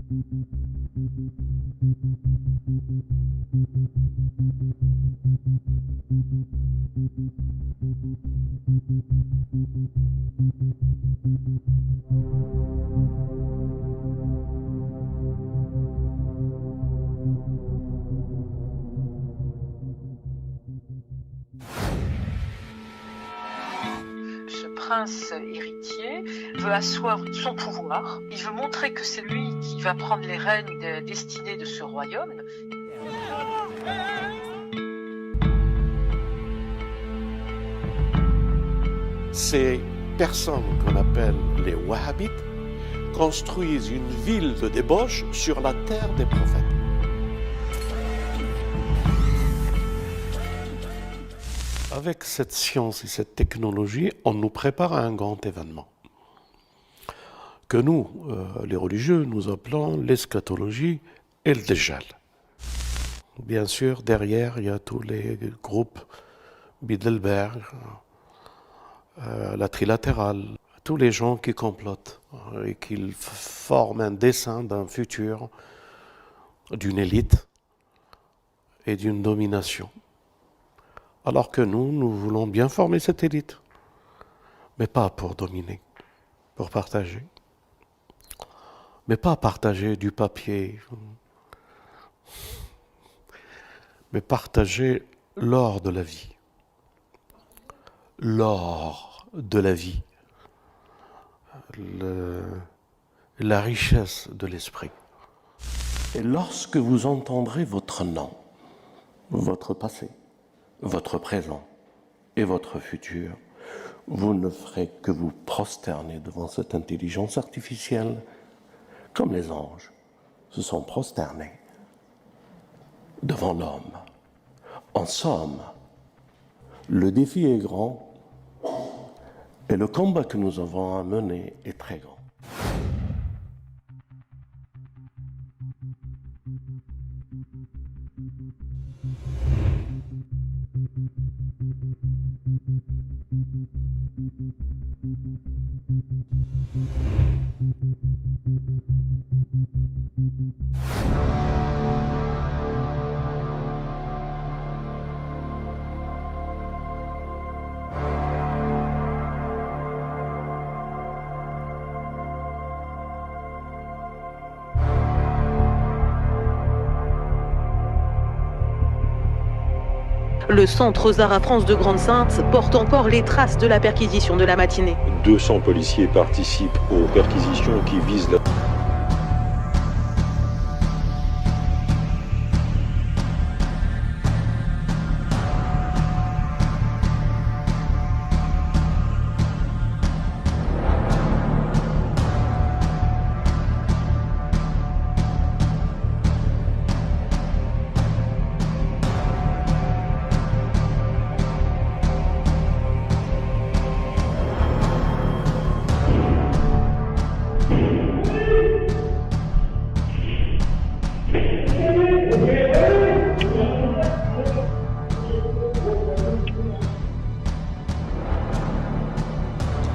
Ce prince héritier veut asseoir son pouvoir. Il veut montrer que c'est lui qui va prendre les rênes des destinées de ce royaume. Ces personnes qu'on appelle les Wahhabites construisent une ville de débauche sur la terre des prophètes. Avec cette science et cette technologie, on nous prépare à un grand événement que nous, les religieux, nous appelons l'eschatologie et le Dajjal. Bien sûr, derrière, il y a tous les groupes Bilderberg, la trilatérale, tous les gens qui complotent et qui forment un dessin d'un futur, d'une élite et d'une domination. Alors que nous voulons bien former cette élite, mais pas pour dominer, pour partager. Mais pas partager du papier, mais partager l'or de la vie. L'or de la vie, la richesse de l'esprit. Et lorsque vous entendrez votre nom, votre passé, votre présent et votre futur, vous ne ferez que vous prosterner devant cette intelligence artificielle, comme les anges se sont prosternés devant l'homme. En somme, le défi est grand et le combat que nous avons à mener est très grand. Le centre Zara France de Grande-Synthe porte encore les traces de la perquisition de la matinée. 200 policiers participent aux perquisitions qui visent la...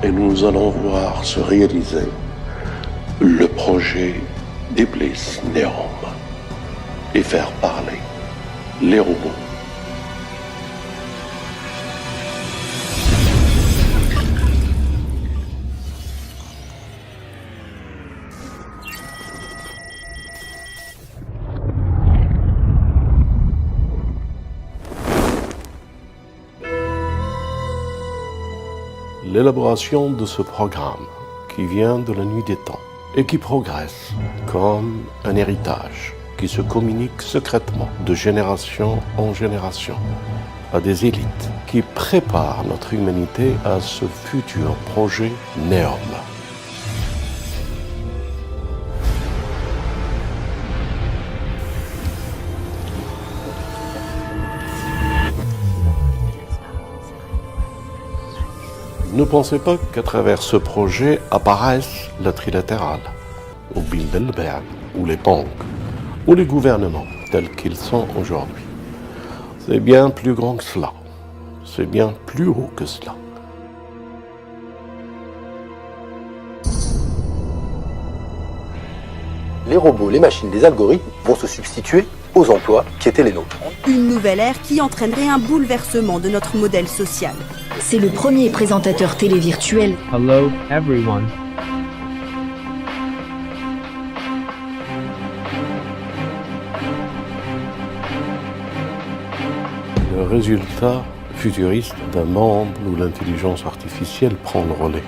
Et nous allons voir se réaliser le projet d'Iblis Néom et faire parler les robots. L'élaboration de ce programme qui vient de la nuit des temps et qui progresse comme un héritage qui se communique secrètement de génération en génération à des élites qui préparent notre humanité à ce futur projet Néom. Ne pensez pas qu'à travers ce projet apparaissent la trilatérale, ou Bilderberg, ou les banques, ou les gouvernements tels qu'ils sont aujourd'hui. C'est bien plus grand que cela. C'est bien plus haut que cela. les robots, les machines, les algorithmes vont se substituer aux emplois qui étaient les nôtres. Une nouvelle ère qui entraînerait un bouleversement de notre modèle social. C'est le premier présentateur télé virtuel. Hello everyone. Le résultat futuriste d'un monde où l'intelligence artificielle prend le relais.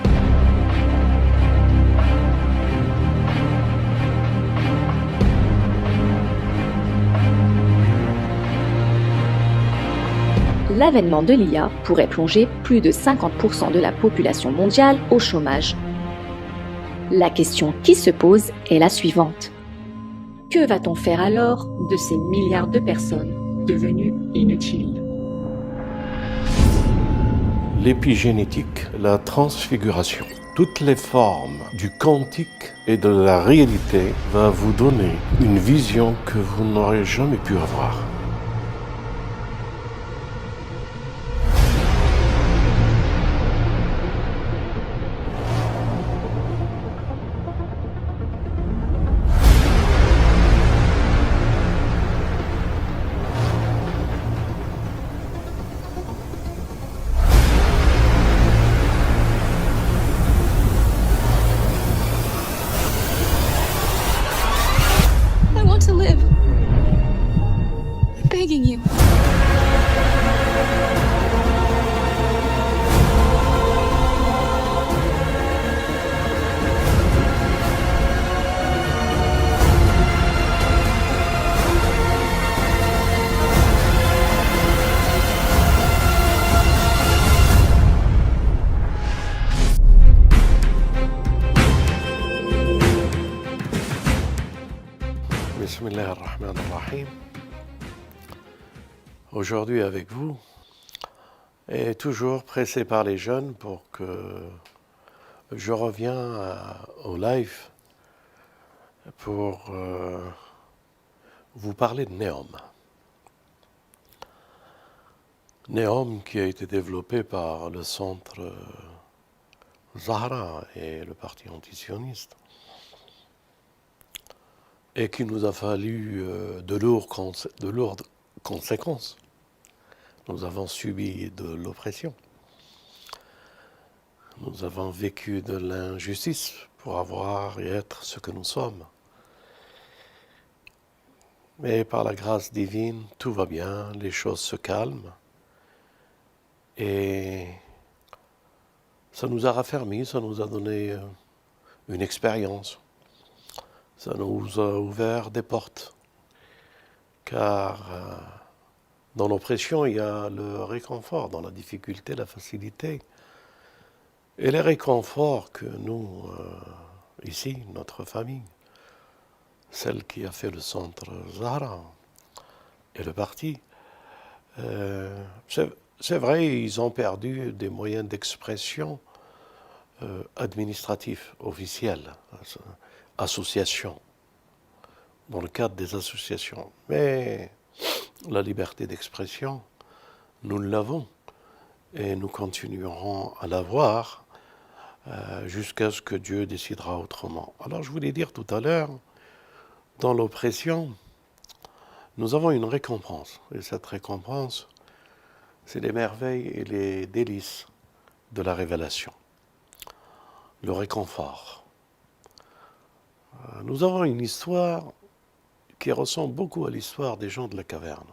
L'avènement de l'IA pourrait plonger plus de 50% de la population mondiale au chômage. La question qui se pose est la suivante. Que va-t-on faire alors de ces milliards de personnes devenues inutiles ? L'épigénétique, la transfiguration, toutes les formes du quantique et de la réalité va vous donner une vision que vous n'aurez jamais pu avoir. To live. I'm begging you. Bismillah ar-Rahman ar-Rahim. Aujourd'hui avec vous, et toujours pressé par les jeunes pour que je reviens au live pour vous parler de Neom. Neom qui a été développé par le centre Zahra et le parti antisioniste, et qu'il nous a fallu de lourdes conséquences. Nous avons subi de l'oppression. Nous avons vécu de l'injustice pour avoir et être ce que nous sommes. Mais par la grâce divine, tout va bien, les choses se calment. Et ça nous a raffermis, ça nous a donné une expérience. Ça nous a ouvert des portes, car dans l'oppression, il y a le réconfort, dans la difficulté, la facilité. Et les réconforts que nous, ici, notre famille, celle qui a fait le centre Zahra et le parti, c'est vrai, ils ont perdu des moyens d'expression administratifs, officiels, associations, dans le cadre des associations. Mais la liberté d'expression, nous l'avons et nous continuerons à l'avoir jusqu'à ce que Dieu décidera autrement. Alors je voulais dire tout à l'heure, dans l'oppression, nous avons une récompense. Et cette récompense, c'est les merveilles et les délices de la révélation, le réconfort. Nous avons une histoire qui ressemble beaucoup à l'histoire des gens de la caverne.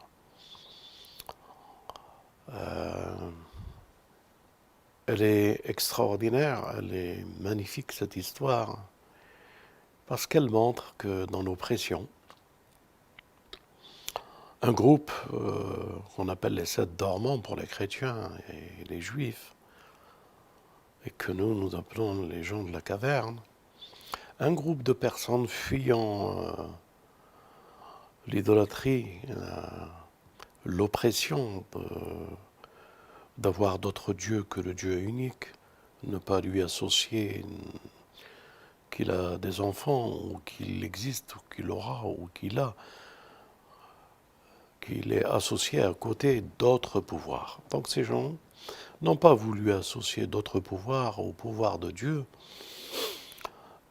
Elle est extraordinaire, elle est magnifique cette histoire, parce qu'elle montre que dans l'oppression, un groupe qu'on appelle les 7 dormants pour les chrétiens et les juifs, et que nous appelons les gens de la caverne, un groupe de personnes fuyant l'idolâtrie, l'oppression d'avoir d'autres dieux que le Dieu unique, ne pas lui associer qu'il a des enfants, ou qu'il existe, ou qu'il aura, ou qu'il a, qu'il est associé à côté d'autres pouvoirs. Donc ces gens n'ont pas voulu associer d'autres pouvoirs au pouvoir de Dieu,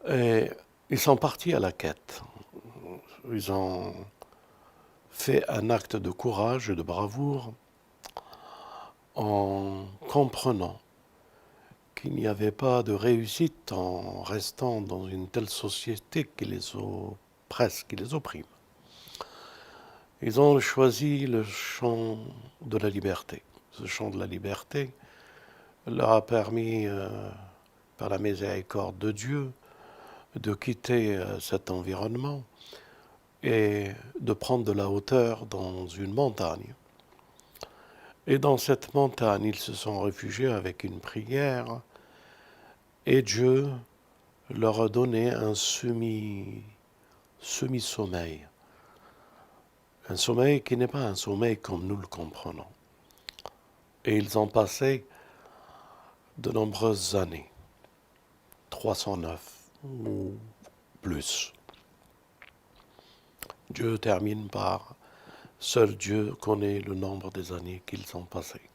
et ils sont partis à la quête. ils ont fait un acte de courage et de bravoure en comprenant qu'il n'y avait pas de réussite en restant dans une telle société qui les oppresse, qui les opprime. Ils ont choisi le champ de la liberté. Ce champ de la liberté leur a permis, par la miséricorde de Dieu, de quitter cet environnement et de prendre de la hauteur dans une montagne. Et dans cette montagne, ils se sont réfugiés avec une prière et Dieu leur a donné un semi-sommeil. Un sommeil qui n'est pas un sommeil comme nous le comprenons. Et ils ont passé de nombreuses années, 309 ou plus. Dieu termine par « Seul Dieu connaît le nombre des années qu'ils ont passées ».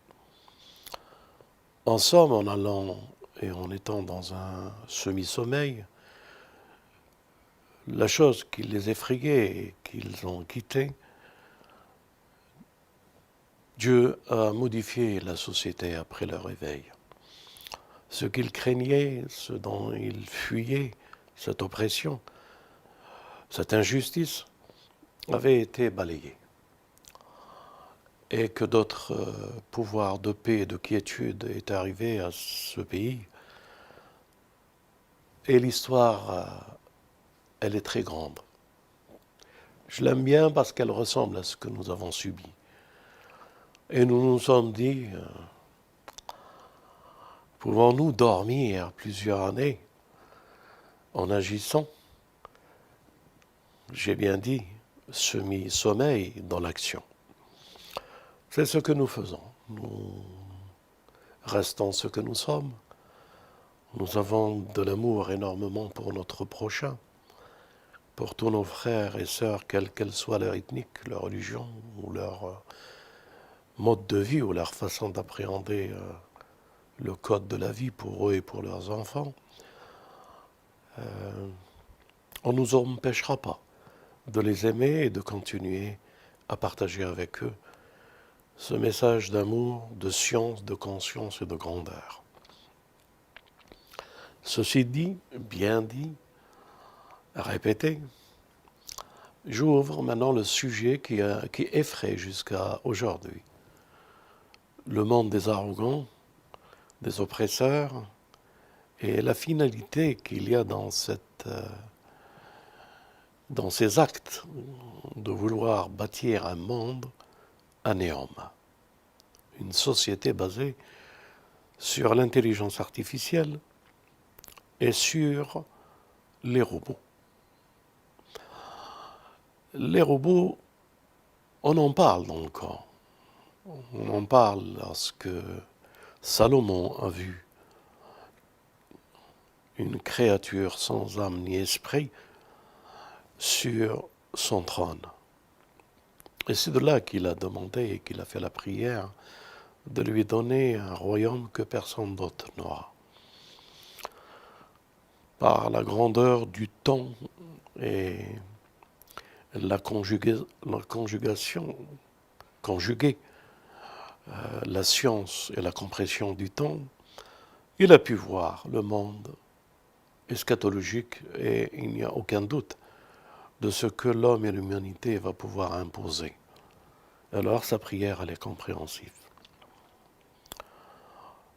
En somme, en allant et en étant dans un semi-sommeil, la chose qui les effrayait et qu'ils ont quitté, Dieu a modifié la société après leur réveil. Ce qu'ils craignaient, ce dont ils fuyaient, cette oppression, cette injustice, avait été balayé. Et que d'autres pouvoirs de paix et de quiétude est arrivé à ce pays. Et l'histoire, elle est très grande. Je l'aime bien parce qu'elle ressemble à ce que nous avons subi. Et nous nous sommes dit, pouvons-nous dormir plusieurs années en agissant? J'ai bien dit, semi-sommeil dans l'action. C'est ce que nous faisons. Nous restons ce que nous sommes. Nous avons de l'amour énormément pour notre prochain, pour tous nos frères et sœurs, quelle qu'elle soit leur ethnique, leur religion ou leur mode de vie ou leur façon d'appréhender le code de la vie pour eux et pour leurs enfants. On ne nous empêchera pas de les aimer et de continuer à partager avec eux ce message d'amour, de science, de conscience et de grandeur. Ceci dit, bien dit, répété, j'ouvre maintenant le sujet qui effraie jusqu'à aujourd'hui. Le monde des arrogants, des oppresseurs, et la finalité qu'il y a dans ces actes de vouloir bâtir un monde anéant, une société basée sur l'intelligence artificielle et sur les robots. Les robots, on en parle dans le Coran. On en parle lorsque Salomon a vu une créature sans âme ni esprit sur son trône. Et c'est de là qu'il a demandé et qu'il a fait la prière de lui donner un royaume que personne d'autre n'aura. Par la grandeur du temps et la conjugation, la science et la compression du temps, il a pu voir le monde eschatologique et il n'y a aucun doute de ce que l'homme et l'humanité va pouvoir imposer. Alors sa prière, elle est compréhensive.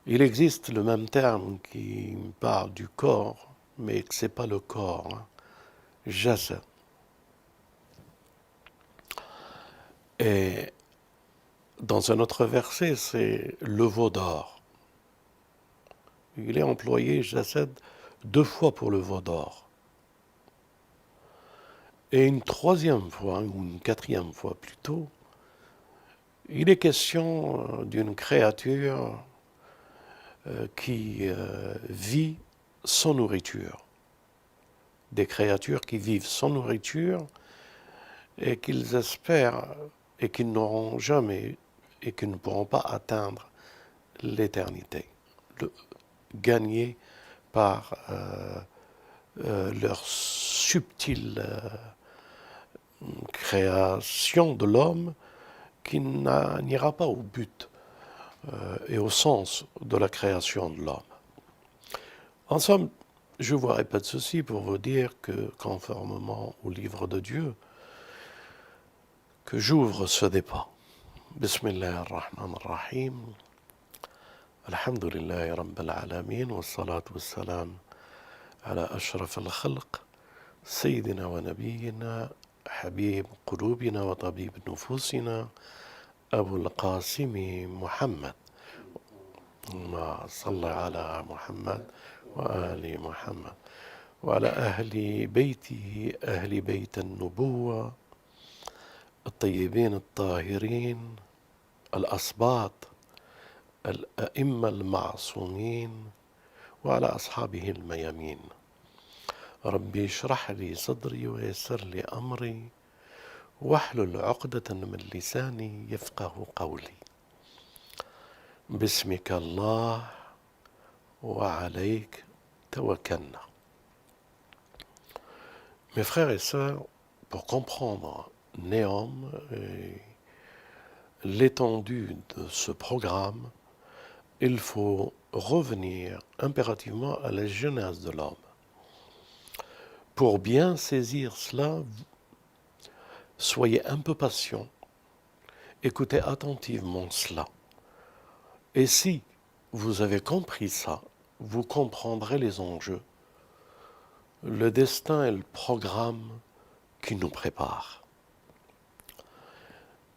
Il existe le même terme qui parle du corps, mais ce n'est pas le corps, jasad. Et dans un autre verset, c'est le veau d'or. Il est employé, jasad, 2 fois pour le veau d'or. Et une 3e fois, ou une 4e fois plutôt, il est question d'une créature qui vit sans nourriture. Des créatures qui vivent sans nourriture et qu'ils espèrent et qui n'auront jamais et qui ne pourront pas atteindre l'éternité, gagner par leur subtile création de l'homme qui n'ira pas au but et au sens de la création de l'homme. En somme, je vous répète ceci pour vous dire que, conformément au livre de Dieu, que j'ouvre ce débat. Bismillah ar-Rahman ar-Rahim. Alhamdulillahi Rabbil Alamin. Wa salatu wa salam ala ashraf al-khalq. Sayyidina wa nabiyyina. Habib qulubina wa tabib nufusina. Abu al-Qasimi Muhammad. Ma salla ala Muhammad. وآل محمد وعلى أهل بيته أهل بيت النبوة الطيبين الطاهرين الأسباط الأئمة المعصومين وعلى أصحابه الميامين ربي اشرح لي صدري ويسر لي أمري واحلل عقدة من لساني يفقه قولي باسمك الله وعليك توكلنا. Mes frères et sœurs, pour comprendre Néom et l'étendue de ce programme, il faut revenir impérativement à la genèse de l'homme. Pour bien saisir cela, soyez un peu patient, écoutez attentivement cela. Et si vous avez compris ça, vous comprendrez les enjeux, le destin et le programme qui nous prépare.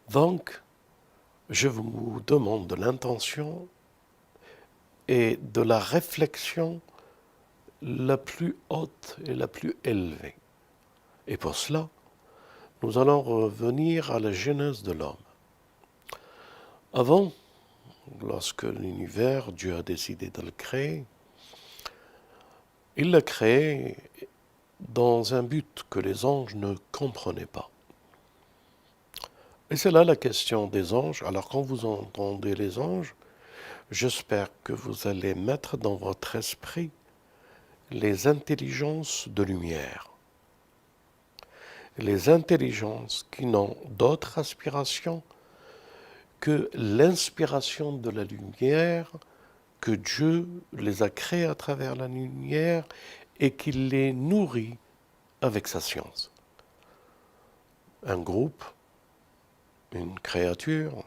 Donc, je vous demande de l'intention et de la réflexion la plus haute et la plus élevée. Et pour cela, nous allons revenir à la genèse de l'homme. Avant, lorsque l'univers, Dieu a décidé de le créer, il l'a créé dans un but que les anges ne comprenaient pas. Et c'est là la question des anges. Alors quand vous entendez les anges, j'espère que vous allez mettre dans votre esprit les intelligences de lumière. Les intelligences qui n'ont d'autre aspiration que l'inspiration de la lumière, que Dieu les a créés à travers la lumière et qu'il les nourrit avec sa science. Un groupe, une créature,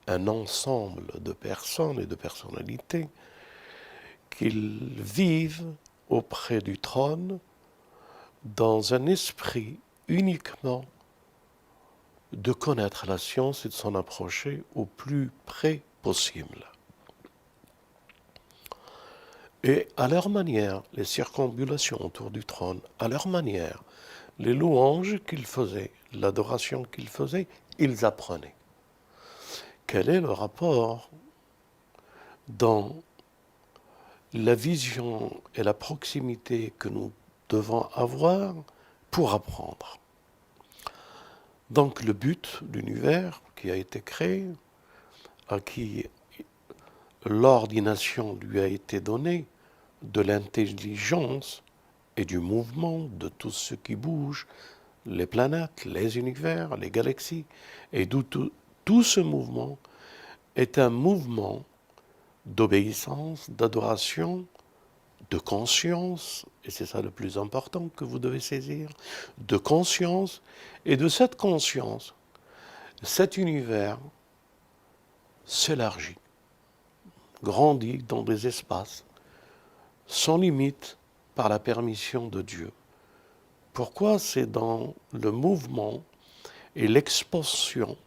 un ensemble de personnes et de personnalités qui vivent auprès du trône dans un esprit uniquement de connaître la science et de s'en approcher au plus près possible. Et à leur manière, les circonambulations autour du trône, à leur manière, les louanges qu'ils faisaient, l'adoration qu'ils faisaient, ils apprenaient. Quel est le rapport dans la vision et la proximité que nous devons avoir pour apprendre? Donc le but de l'univers qui a été créé, à qui l'ordination lui a été donnée, de l'intelligence et du mouvement de tout ce qui bouge, les planètes, les univers, les galaxies, et d'où tout ce mouvement est un mouvement d'obéissance, d'adoration, de conscience, et c'est ça le plus important que vous devez saisir, de conscience, et de cette conscience, cet univers s'élargit, grandit dans des espaces, sans limite par la permission de Dieu. Pourquoi? C'est dans le mouvement et l'expansion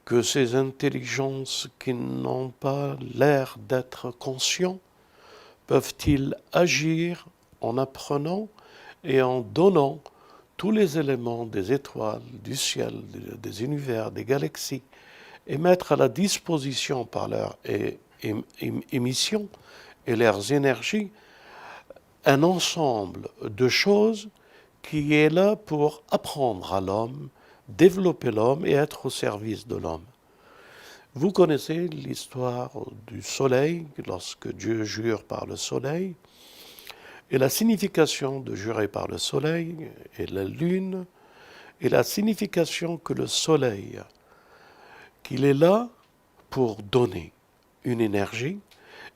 que ces intelligences qui n'ont pas l'air d'être conscients peuvent-ils agir en apprenant et en donnant tous les éléments des étoiles, du ciel, des univers, des galaxies, et mettre à la disposition par leur émission et leurs énergies un ensemble de choses qui est là pour apprendre à l'homme, développer l'homme et être au service de l'homme. Vous connaissez l'histoire du soleil, lorsque Dieu jure par le soleil, et la signification de jurer par le soleil et la lune, et la signification que le soleil, qu'il est là pour donner une énergie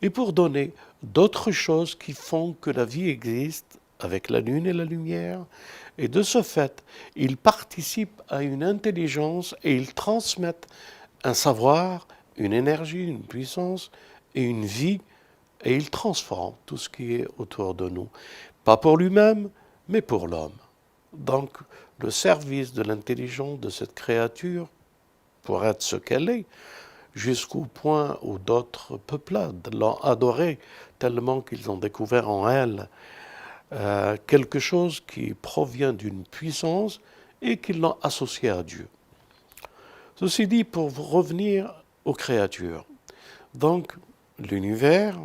et pour donner d'autres choses qui font que la vie existe avec la lune et la lumière. Et de ce fait, ils participent à une intelligence et ils transmettent un savoir, une énergie, une puissance et une vie, et ils transforment tout ce qui est autour de nous. Pas pour lui-même, mais pour l'homme. Donc, le service de l'intelligence de cette créature, pour être ce qu'elle est, jusqu'au point où d'autres peuplades l'ont adorée, tellement qu'ils ont découvert en elle quelque chose qui provient d'une puissance et qu'ils l'ont associé à Dieu. Ceci dit, pour revenir aux créatures, donc l'univers,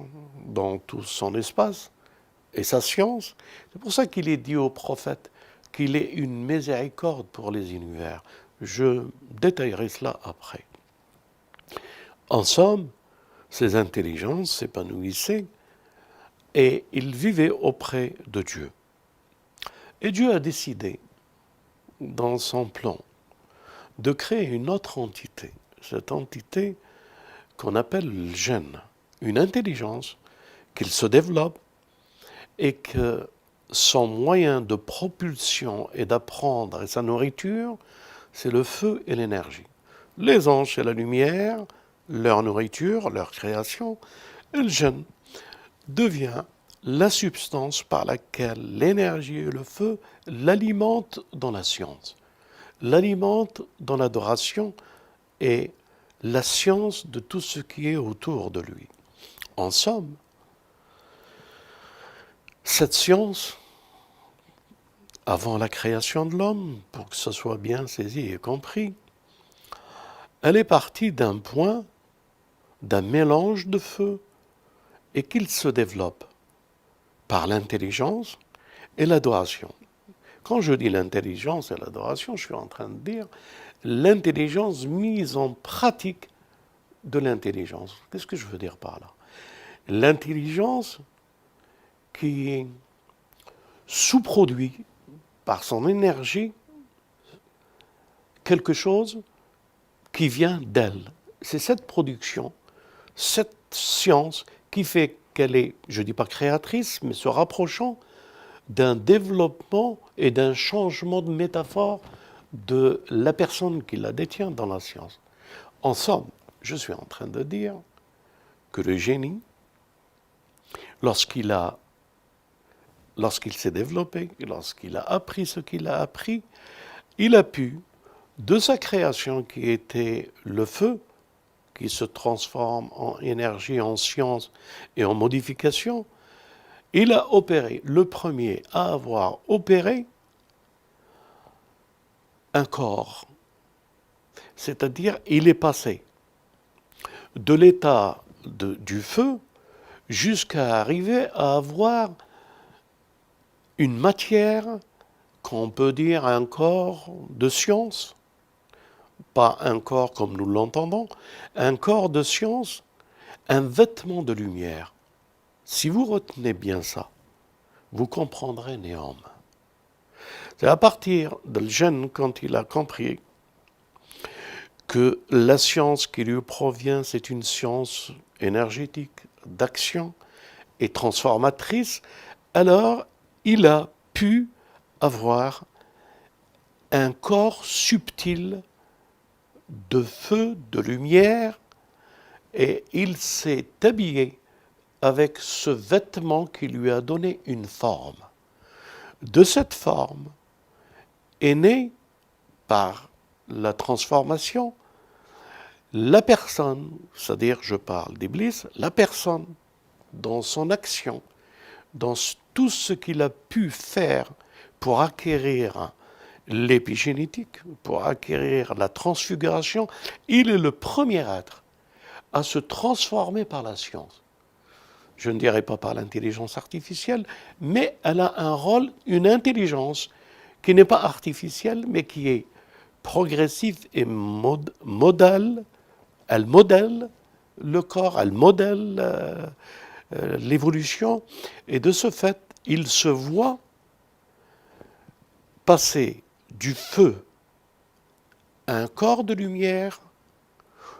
dans tout son espace, et sa science, c'est pour ça qu'il est dit au prophète qu'il est une miséricorde pour les univers. Je détaillerai cela après. En somme, ces intelligences s'épanouissaient et ils vivaient auprès de Dieu. Et Dieu a décidé, dans son plan, de créer une autre entité, cette entité qu'on appelle le gène, une intelligence qu'il se développe et que son moyen de propulsion et d'apprendre et sa nourriture, c'est le feu et l'énergie. Les anges, c'est la lumière, leur nourriture, leur création, et le gène devient la substance par laquelle l'énergie et le feu l'alimentent dans la science, l'alimentent dans l'adoration et la science de tout ce qui est autour de lui. En somme, cette science, avant la création de l'homme, pour que ce soit bien saisi et compris, elle est partie d'un point, d'un mélange de feu, et qu'il se développe par l'intelligence et l'adoration. Quand je dis l'intelligence et l'adoration, je suis en train de dire l'intelligence mise en pratique de l'intelligence. Qu'est-ce que je veux dire par là? L'intelligence qui sous-produit par son énergie quelque chose qui vient d'elle. C'est cette production, cette science qui fait qu'elle est, je ne dis pas créatrice, mais se rapprochant d'un développement et d'un changement de métaphore de la personne qui la détient dans la science. En somme, je suis en train de dire que le génie, lorsqu'il s'est développé, lorsqu'il a appris ce qu'il a appris, il a pu, de sa création qui était le feu, qui se transforme en énergie, en science et en modification, il a opéré, le premier à avoir opéré un corps. C'est-à-dire, il est passé de l'état du feu jusqu'à arriver à avoir une matière qu'on peut dire un corps de science, pas un corps comme nous l'entendons, un corps de science, un vêtement de lumière. Si vous retenez bien ça, vous comprendrez Néom. C'est à partir de Gène, quand il a compris que la science qui lui provient, c'est une science énergétique, d'action et transformatrice, alors il a pu avoir un corps subtil de feu, de lumière, et il s'est habillé avec ce vêtement qui lui a donné une forme. De cette forme est née, par la transformation, la personne, c'est-à-dire, je parle d'Iblis, la personne, dans son action, dans tout ce qu'il a pu faire pour acquérir l'épigénétique, pour acquérir la transfiguration, il est le premier être à se transformer par la science. Je ne dirais pas par l'intelligence artificielle, mais elle a un rôle, une intelligence qui n'est pas artificielle, mais qui est progressive et modèle. Elle modèle le corps, elle modèle l'évolution, et de ce fait, il se voit passer du feu un corps de lumière.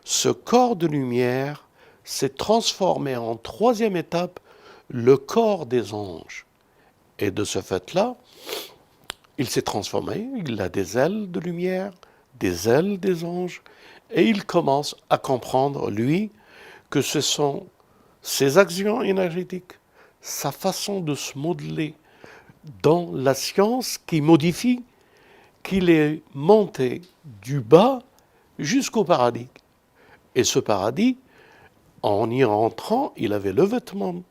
Ce corps de lumière s'est transformé en troisième étape, le corps des anges. Et de ce fait-là, il s'est transformé, il a des ailes de lumière, des ailes des anges, et il commence à comprendre, lui, que ce sont ses actions énergétiques, sa façon de se modeler dans la science qui modifie qu'il est monté du bas jusqu'au paradis. Et ce paradis, en y rentrant, il avait le vêtement.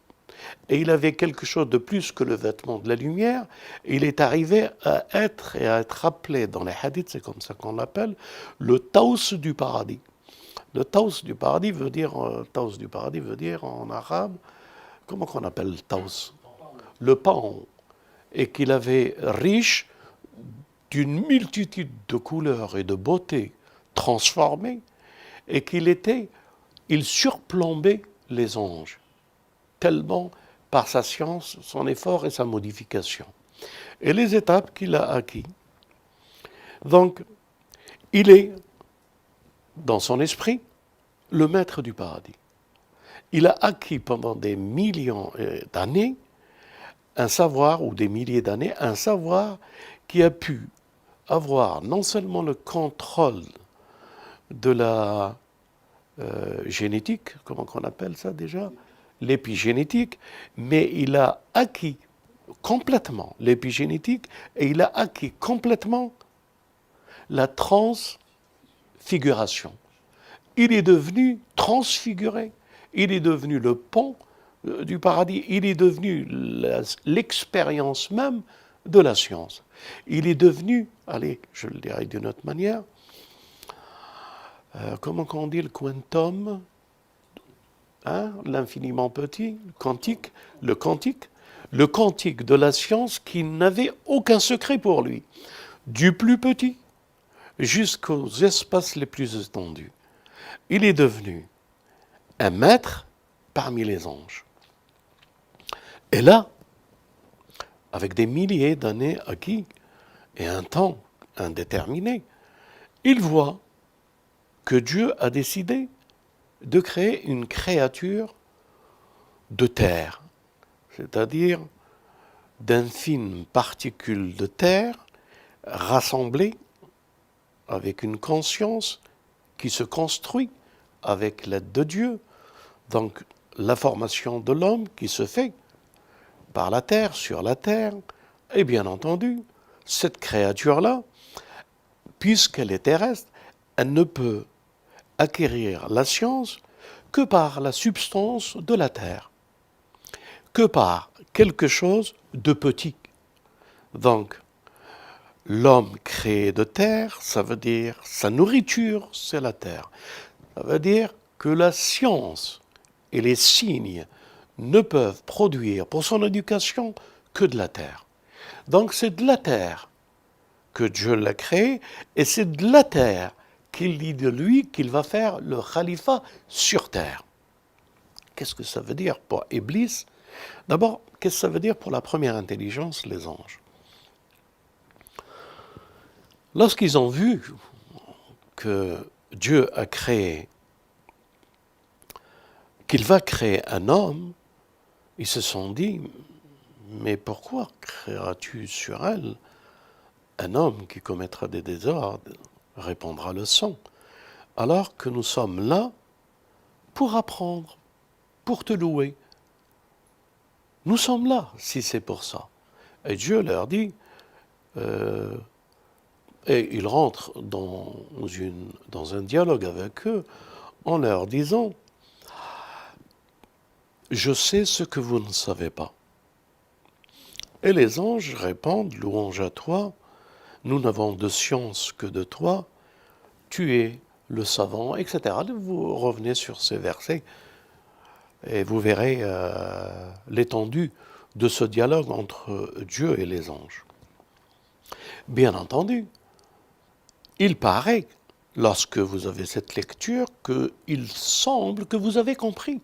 Et il avait quelque chose de plus que le vêtement de la lumière. Il est arrivé à être appelé dans les hadiths, c'est comme ça qu'on l'appelle, le Taous du paradis. Le Taous du paradis veut dire en arabe, comment qu'on appelle le Taous? Le paon. Et qu'il avait riche d'une multitude de couleurs et de beautés transformées, et il surplombait les anges, tellement par sa science, son effort et sa modification. Et les étapes qu'il a acquis. Donc, il est, dans son esprit, le maître du paradis. Il a acquis pendant des millions d'années un savoir, ou des milliers d'années, un savoir qui a pu avoir non seulement le contrôle de la génétique, comment on appelle ça déjà, l'épigénétique, mais il a acquis complètement l'épigénétique et il a acquis complètement la transfiguration. Il est devenu transfiguré, il est devenu le pont du paradis, il est devenu l'expérience même de la science. Il est devenu, allez, je le dirais d'une autre manière, comment on dit le quantum, l'infiniment petit, le quantique de la science qui n'avait aucun secret pour lui, du plus petit jusqu'aux espaces les plus étendus. Il est devenu un maître parmi les anges. Et là, avec des milliers d'années acquis et un temps indéterminé, il voit que Dieu a décidé de créer une créature de terre, c'est-à-dire d'infimes particules de terre rassemblées avec une conscience qui se construit avec l'aide de Dieu. Donc la formation de l'homme qui se fait par la terre, sur la terre, et bien entendu, cette créature-là, puisqu'elle est terrestre, elle ne peut acquérir la science que par la substance de la terre, que par quelque chose de petit. Donc, l'homme créé de terre, ça veut dire sa nourriture, c'est la terre. Ça veut dire que la science et les signes ne peuvent produire pour son éducation que de la terre. Donc c'est de la terre que Dieu l'a créé et c'est de la terre qu'il dit de lui qu'il va faire le khalifa sur terre. Qu'est-ce que ça veut dire pour Iblis? D'abord, qu'est-ce que ça veut dire pour la première intelligence, les anges? Lorsqu'ils ont vu que Dieu a créé, qu'il va créer un homme, ils se sont dit, mais pourquoi créeras-tu sur elle un homme qui commettra des désordres, répandra le sang, alors que nous sommes là pour apprendre, pour te louer. Nous sommes là, si c'est pour ça. Et Dieu leur dit, et il rentre dans un dialogue avec eux en leur disant, je sais ce que vous ne savez pas. Et les anges répondent, louange à toi, nous n'avons de science que de toi, tu es le savant, etc. Vous revenez sur ces versets et vous verrez l'étendue de ce dialogue entre Dieu et les anges. Bien entendu, il paraît, lorsque vous avez cette lecture, qu'il semble que vous avez compris.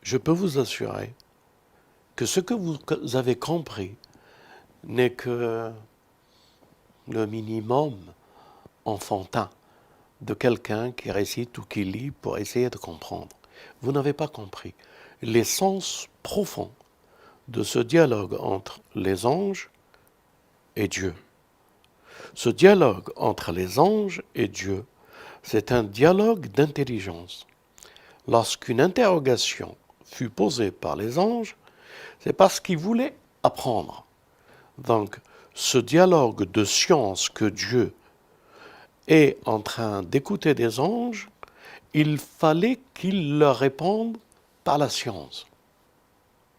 Je peux vous assurer que ce que vous avez compris n'est que le minimum enfantin de quelqu'un qui récite ou qui lit pour essayer de comprendre. Vous n'avez pas compris l'essence profonde de ce dialogue entre les anges et Dieu. Ce dialogue entre les anges et Dieu, c'est un dialogue d'intelligence. Lorsqu'une interrogation fut posée par les anges, c'est parce qu'ils voulaient apprendre. Donc, ce dialogue de science que Dieu est en train d'écouter des anges, il fallait qu'il leur réponde par la science.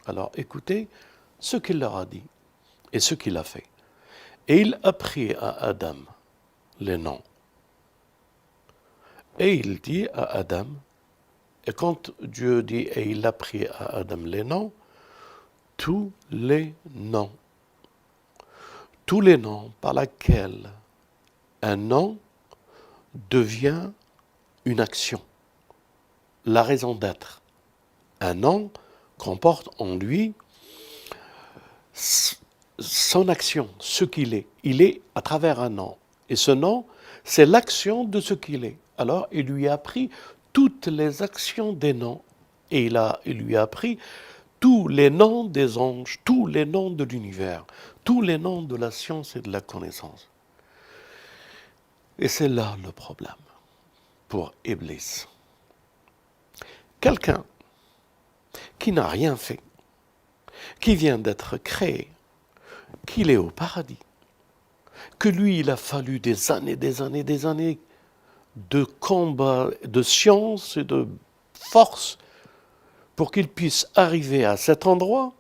Alors, écoutez ce qu'il leur a dit et ce qu'il a fait. Et il apprit à Adam les noms. Et il dit à Adam, et quand Dieu dit « et il apprit à Adam les noms », tous les noms par lesquels un nom devient une action, la raison d'être. Un nom comporte en lui son action, ce qu'il est. Il est à travers un nom. Et ce nom, c'est l'action de ce qu'il est. Alors, il lui a appris toutes les actions des noms. Et il lui a appris tous les noms des anges, tous les noms de l'univers, tous les noms de la science et de la connaissance. Et c'est là le problème pour Iblis. Quelqu'un qui n'a rien fait, qui vient d'être créé, qu'il est au paradis, que lui, il a fallu des années de combat, de science et de force pour qu'il puisse arriver à cet endroit.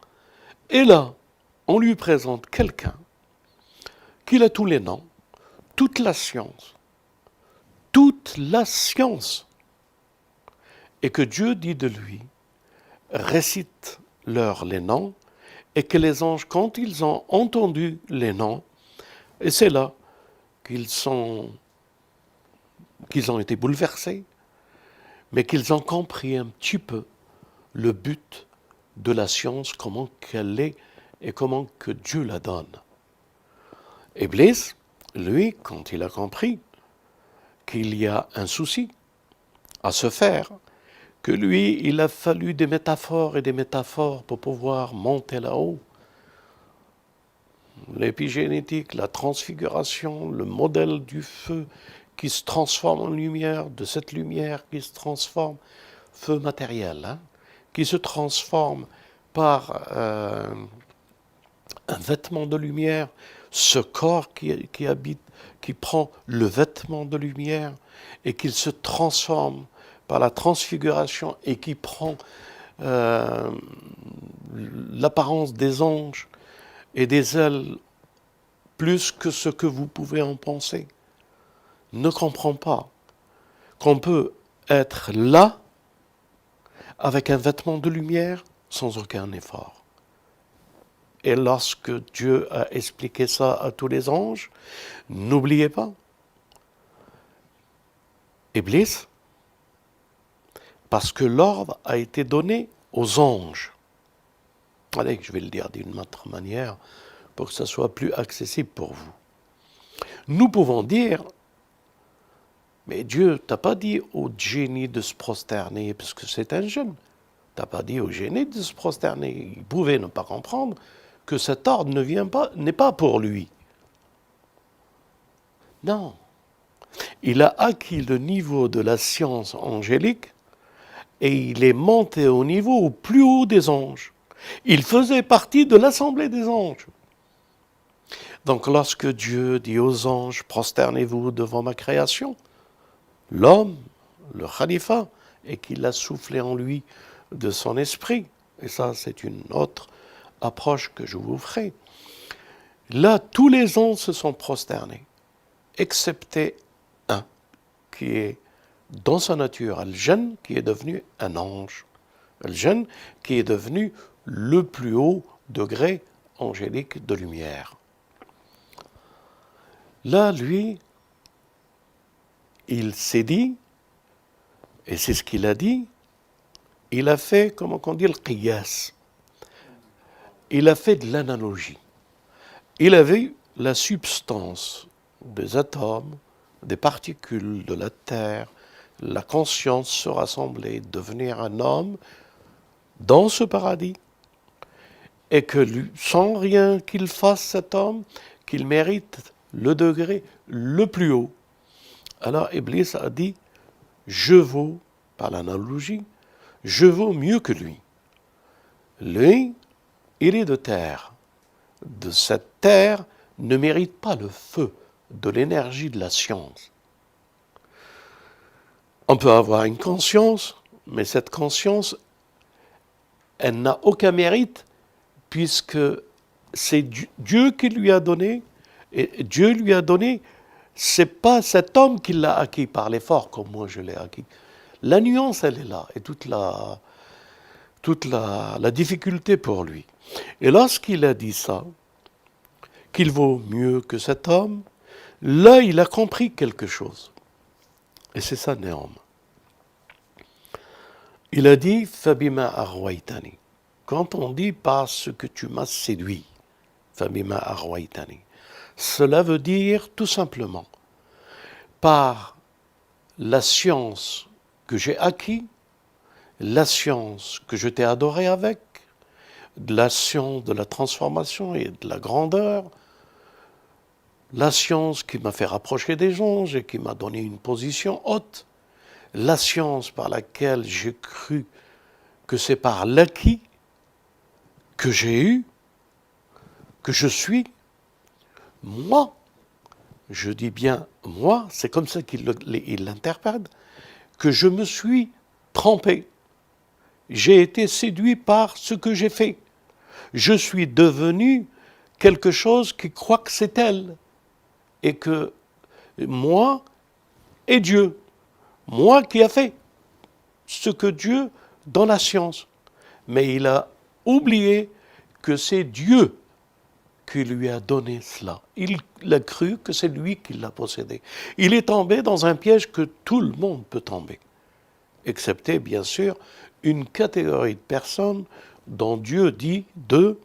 Et là, on lui présente quelqu'un qu'il a tous les noms, toute la science, et que Dieu dit de lui, récite-leur les noms, et que les anges, quand ils ont entendu les noms, et c'est là qu'ils ont été bouleversés, mais qu'ils ont compris un petit peu le but de la science, comment qu'elle est et comment que Dieu la donne. Iblis, lui, quand il a compris qu'il y a un souci à se faire, que lui, il a fallu des métaphores et des métaphores pour pouvoir monter là-haut. L'épigénétique, la transfiguration, le modèle du feu qui se transforme en lumière, de cette lumière qui se transforme, feu matériel, qui se transforme par un vêtement de lumière, ce corps qui habite, qui prend le vêtement de lumière et qu'il se transforme par la transfiguration et qui prend l'apparence des anges et des ailes plus que ce que vous pouvez en penser, ne comprend pas qu'on peut être là avec un vêtement de lumière sans aucun effort. Et lorsque Dieu a expliqué ça à tous les anges, n'oubliez pas, Iblis, parce que l'ordre a été donné aux anges. Allez, je vais le dire d'une autre manière pour que ça soit plus accessible pour vous. Nous pouvons dire, mais Dieu t'a pas dit au génie de se prosterner parce que c'est un jeune. T'as pas dit au génie de se prosterner. Il pouvait ne pas comprendre que cet ordre n'est pas pour lui. Non. Il a acquis le niveau de la science angélique et il est monté au niveau au plus haut des anges. Il faisait partie de l'assemblée des anges. Donc lorsque Dieu dit aux anges, prosternez-vous devant ma création, l'homme, le khalifa, et qu'il a soufflé en lui de son esprit, et ça c'est une autre approche que je vous ferai, là tous les anges se sont prosternés, excepté un, qui est dans sa nature, Al-Jinn, qui est devenu un ange. Al-Jinn, qui est devenu le plus haut degré angélique de lumière. Là, lui, il s'est dit, et c'est ce qu'il a dit, il a fait, comment on dit, le qiyas. Il a fait de l'analogie. Il a vu la substance des atomes, des particules de la Terre, la conscience se rassembler, devenir un homme dans ce paradis, et que sans rien qu'il fasse cet homme, qu'il mérite le degré le plus haut. Alors Iblis a dit, je vaux, par l'analogie, je vaux mieux que lui. Lui, il est de terre. De cette terre ne mérite pas le feu de l'énergie de la science. On peut avoir une conscience, mais cette conscience, elle n'a aucun mérite, puisque c'est Dieu qui lui a donné, et Dieu lui a donné, c'est pas cet homme qui l'a acquis par l'effort, comme moi je l'ai acquis. La nuance, elle est là, et toute la difficulté pour lui. Et lorsqu'il a dit ça, qu'il vaut mieux que cet homme, là, il a compris quelque chose. Et c'est ça, Néom. Il a dit, Fabima arwaitani. Quand on dit parce que tu m'as séduit, Fabima arwaitani, cela veut dire tout simplement, par la science que j'ai acquis, la science que je t'ai adorée avec, de la science de la transformation et de la grandeur, la science qui m'a fait rapprocher des anges et qui m'a donné une position haute, la science par laquelle j'ai cru que c'est par l'acquis que j'ai eu, que je suis, moi, je dis bien moi, c'est comme ça qu'il l'interprète, que je me suis trompé. J'ai été séduit par ce que j'ai fait. Je suis devenu quelque chose qui croit que c'est elle. Et que moi et Dieu, moi qui a fait ce que Dieu dans la science. Mais il a oublié que c'est Dieu qui lui a donné cela. Il a cru que c'est lui qui l'a possédé. Il est tombé dans un piège que tout le monde peut tomber, excepté bien sûr une catégorie de personnes dont Dieu dit de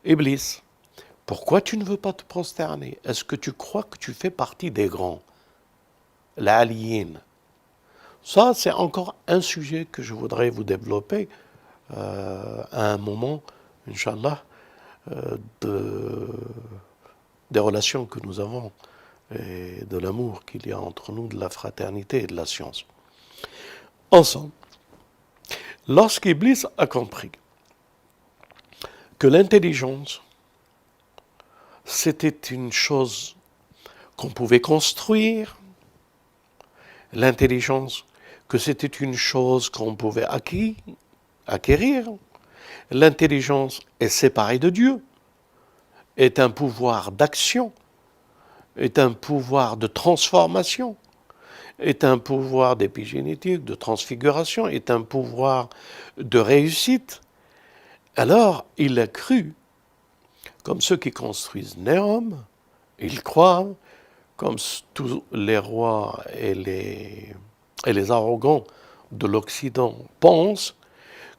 Iblis. Pourquoi tu ne veux pas te prosterner? Est-ce que tu crois que tu fais partie des grands? L'aliyin. Ça, c'est encore un sujet que je voudrais vous développer à un moment, Inch'Allah, des relations que nous avons et de l'amour qu'il y a entre nous, de la fraternité et de la science. Ensemble, lorsqu'Iblis a compris que l'intelligence, c'était une chose qu'on pouvait construire, l'intelligence, que c'était une chose qu'on pouvait acquérir, l'intelligence est séparée de Dieu, est un pouvoir d'action, est un pouvoir de transformation, est un pouvoir d'épigénétique, de transfiguration, est un pouvoir de réussite. Alors, il a cru, comme ceux qui construisent Néom, ils croient, comme tous les rois et les arrogants de l'Occident pensent,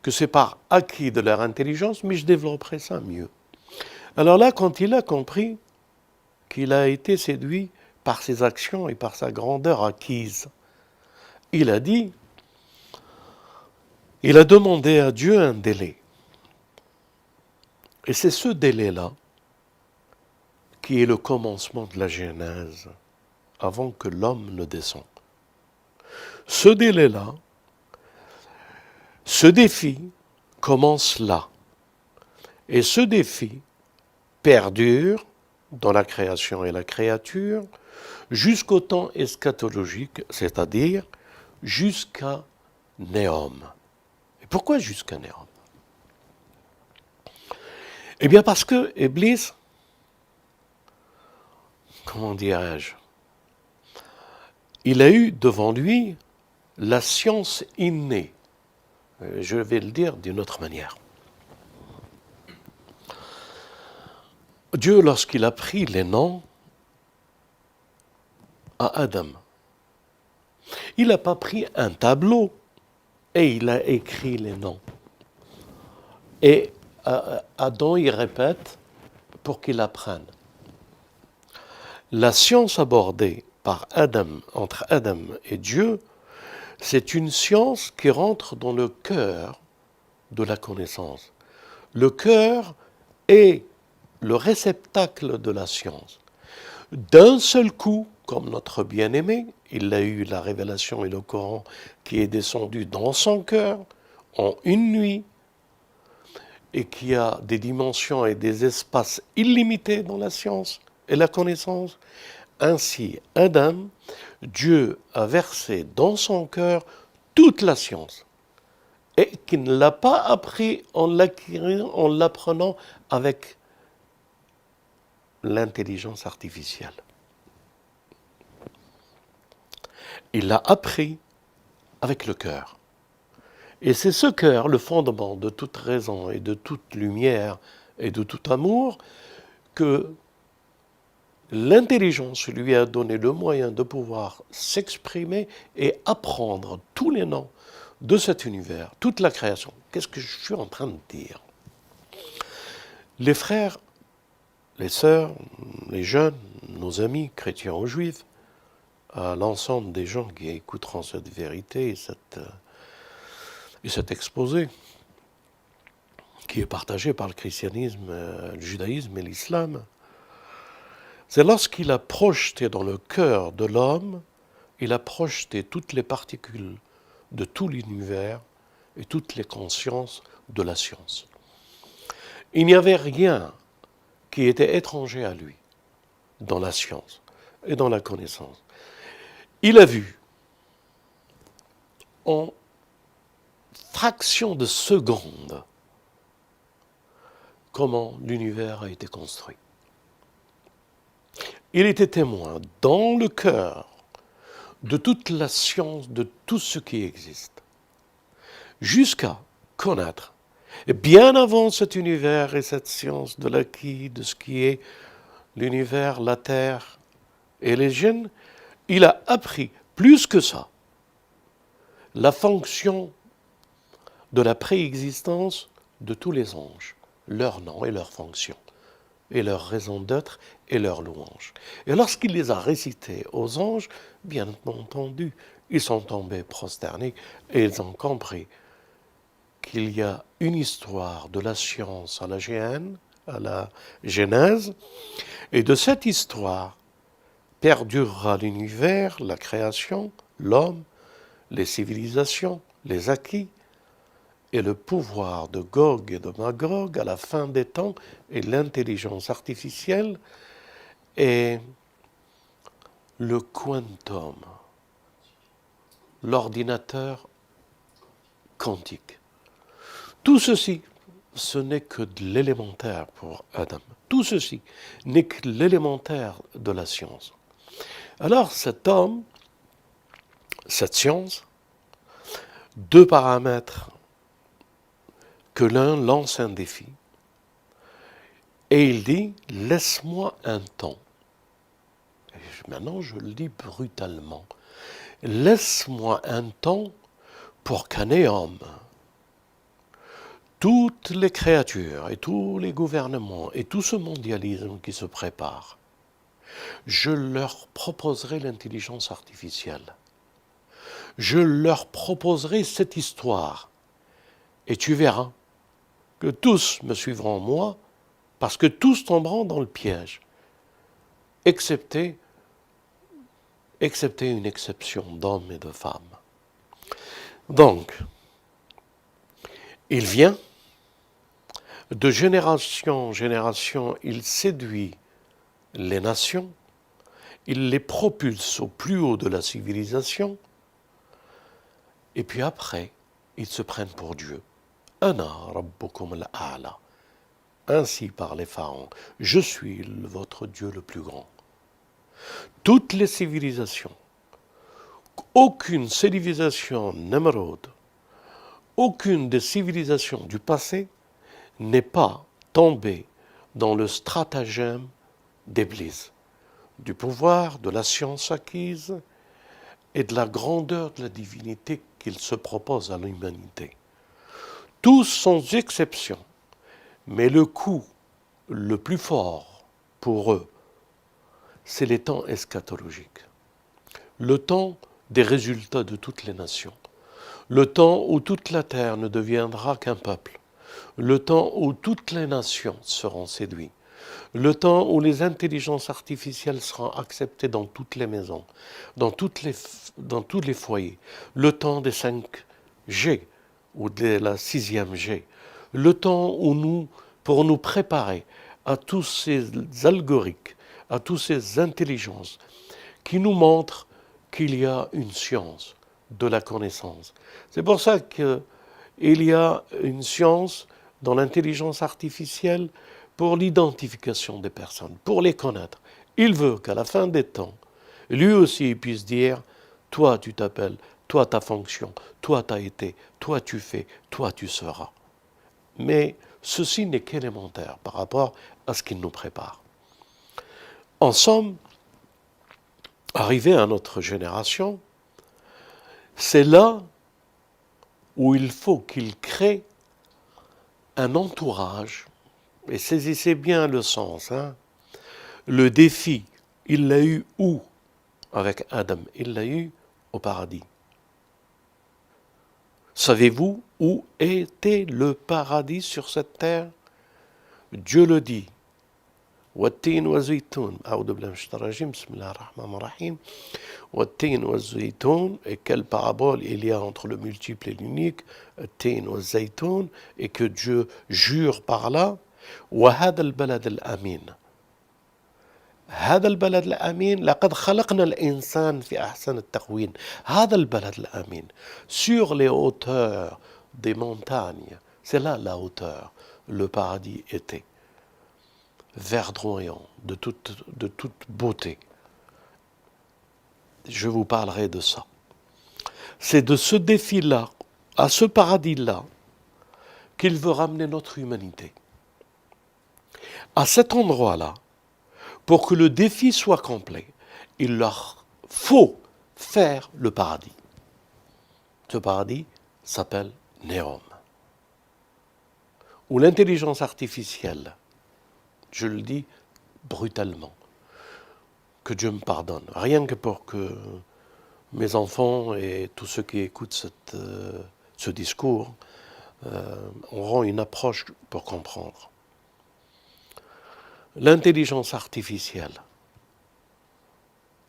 que c'est par acquis de leur intelligence, mais je développerai ça mieux. Alors là, quand il a compris qu'il a été séduit par ses actions et par sa grandeur acquise, il a dit, il a demandé à Dieu un délai. Et c'est ce délai-là qui est le commencement de la Genèse, avant que l'homme ne descende. Ce délai-là, ce défi commence là. Et ce défi perdure dans la création et la créature jusqu'au temps eschatologique, c'est-à-dire jusqu'à Néom. Et pourquoi jusqu'à Néom? Eh bien parce que Iblis, comment dirais-je, il a eu devant lui la science innée. Je vais le dire d'une autre manière. Dieu, lorsqu'il a pris les noms à Adam, il n'a pas pris un tableau et il a écrit les noms. Et Adam, il répète pour qu'il apprenne. La science abordée par Adam, entre Adam et Dieu, c'est une science qui rentre dans le cœur de la connaissance. Le cœur est le réceptacle de la science. D'un seul coup, comme notre bien-aimé, il a eu la révélation et le Coran qui est descendu dans son cœur en une nuit et qui a des dimensions et des espaces illimités dans la science et la connaissance. Ainsi, Adam, Dieu a versé dans son cœur toute la science et qu'il ne l'a pas appris en l'apprenant avec l'intelligence artificielle. Il l'a appris avec le cœur. Et c'est ce cœur, le fondement de toute raison et de toute lumière et de tout amour, que l'intelligence lui a donné le moyen de pouvoir s'exprimer et apprendre tous les noms de cet univers, toute la création. Qu'est-ce que je suis en train de dire? Les frères, les sœurs, les jeunes, nos amis chrétiens ou juifs, à l'ensemble des gens qui écouteront cette vérité et cet exposé, qui est partagé par le christianisme, le judaïsme et l'islam, c'est lorsqu'il a projeté dans le cœur de l'homme, il a projeté toutes les particules de tout l'univers et toutes les consciences de la science. Il n'y avait rien qui était étranger à lui dans la science et dans la connaissance. Il a vu en fraction de seconde comment l'univers a été construit. Il était témoin dans le cœur de toute la science, de tout ce qui existe, jusqu'à connaître, et bien avant cet univers et cette science de l'acquis, de ce qui est l'univers, la terre et les gènes, il a appris plus que ça la fonction de la préexistence de tous les anges, leur nom et leur fonction, et leur raison d'être et leur louange. Et lorsqu'il les a récités aux anges, bien entendu, ils sont tombés prosternés et ils ont compris qu'il y a une histoire de la science à la Genèse, et de cette histoire perdurera l'univers, la création, l'homme, les civilisations, les acquis, et le pouvoir de Gog et de Magog à la fin des temps, et l'intelligence artificielle, et le quantum, l'ordinateur quantique. Tout ceci, ce n'est que de l'élémentaire pour Adam. Tout ceci n'est que l'élémentaire de la science. Alors cet homme, cette science, deux paramètres que l'un lance un défi. Et il dit, laisse-moi un temps. Et maintenant, je le dis brutalement. Laisse-moi un temps pour qu'un homme, toutes les créatures et tous les gouvernements et tout ce mondialisme qui se prépare, je leur proposerai l'intelligence artificielle. Je leur proposerai cette histoire. Et tu verras que tous me suivront moi, parce que tous tomberont dans le piège, excepté une exception d'hommes et de femmes. Donc, il vient, de génération en génération, il séduit les nations, il les propulse au plus haut de la civilisation, et puis après, ils se prennent pour Dieu. Ana rabbukum al-a'la. Ainsi par les pharaons, je suis votre Dieu le plus grand. Toutes les civilisations, aucune civilisation Nemrod, aucune des civilisations du passé n'est pas tombée dans le stratagème d'Iblis, du pouvoir, de la science acquise et de la grandeur de la divinité qu'il se propose à l'humanité. Tous sans exception, mais le coup le plus fort pour eux, c'est les temps eschatologiques. Le temps des résultats de toutes les nations. Le temps où toute la terre ne deviendra qu'un peuple. Le temps où toutes les nations seront séduites. Le temps où les intelligences artificielles seront acceptées dans toutes les maisons, dans tous les foyers. Le temps des 5G ou de la 6e G. Le temps où pour nous préparer à tous ces algorithmes, à toutes ces intelligences qui nous montrent qu'il y a une science de la connaissance. C'est pour ça qu'il y a une science dans l'intelligence artificielle pour l'identification des personnes, pour les connaître. Il veut qu'à la fin des temps, lui aussi il puisse dire « toi tu t'appelles, toi ta fonction, toi tu as été, toi tu fais, toi tu seras ». Mais ceci n'est qu'élémentaire par rapport à ce qu'il nous prépare. En somme, arrivé à notre génération, c'est là où il faut qu'il crée un entourage, et saisissez bien le sens, le défi, il l'a eu où avec Adam? Il l'a eu au paradis. Savez-vous où était le paradis sur cette terre? Dieu le dit. والتين والزيتون أعوذ بالله من الشيطان الرجيم بسم الله الرحمن الرحيم والتين والزيتون. Et quelle parabole il y a entre le multiple et l'unique, التين والزيتون, et que Dieu jure par là. وهذا البلد الأمين. هذا البلد الأمين لقد خلقنا الإنسان في أحسن التقويم. هذا البلد الأمين. Sur les hauteurs des montagnes, c'est là la hauteur, le paradis était. Verdoyant, de toute beauté. Je vous parlerai de ça. C'est de ce défi-là, à ce paradis-là, qu'il veut ramener notre humanité. À cet endroit-là, pour que le défi soit complet, il leur faut faire le paradis. Ce paradis s'appelle Néom, où l'intelligence artificielle, je le dis brutalement, que Dieu me pardonne, rien que pour que mes enfants et tous ceux qui écoutent ce discours auront une approche pour comprendre. L'intelligence artificielle,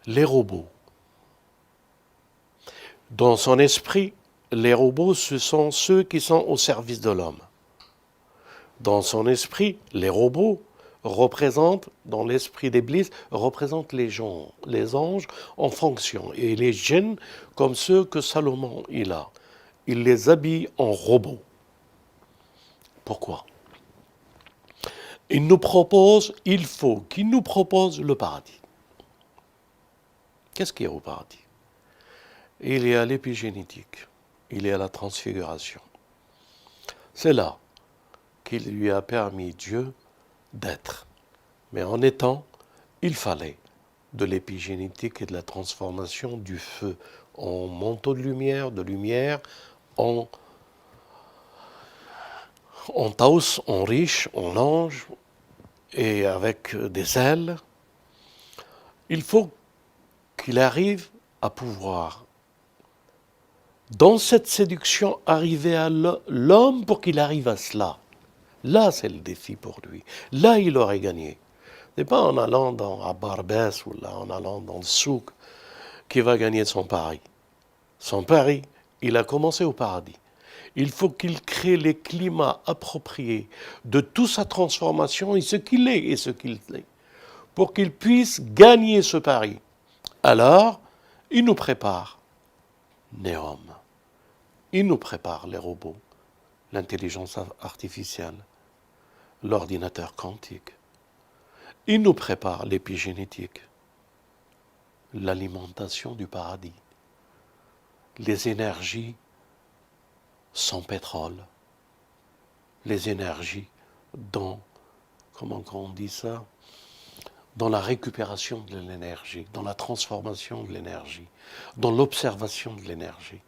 les robots. Dans son esprit, les robots, ce sont ceux qui sont au service de l'homme. Dans son esprit, les robots représentent, dans l'esprit d'Iblis, représentent les gens, les anges en fonction, et les djinns comme ceux que Salomon il a. Il les habille en robots. Pourquoi? Il faut qu'il nous propose le paradis. Qu'est-ce qu'il y a au paradis? Il y a l'épigénétique, il y a la transfiguration. C'est là qu'il lui a permis, Dieu, d'être. Mais en étant, il fallait de l'épigénétique et de la transformation du feu en manteau de lumière, en taos, en riche, en ange, et avec des ailes. Il faut qu'il arrive à pouvoir, dans cette séduction, arriver à l'homme pour qu'il arrive à cela. Là, c'est le défi pour lui. Là, il aurait gagné. Ce n'est pas en allant à Barbès ou là, en allant dans le souk qu'il va gagner son pari. Son pari, il a commencé au paradis. Il faut qu'il crée les climats appropriés de toute sa transformation et ce qu'il est et ce qu'il est, pour qu'il puisse gagner ce pari. Alors, il nous prépare Néom. Il nous prépare les robots, l'intelligence artificielle, l'ordinateur quantique. Il nous prépare l'épigénétique, l'alimentation du paradis, les énergies sans pétrole, les énergies dans, comment on dit ça, dans la récupération de l'énergie, dans la transformation de l'énergie, dans l'observation de l'énergie.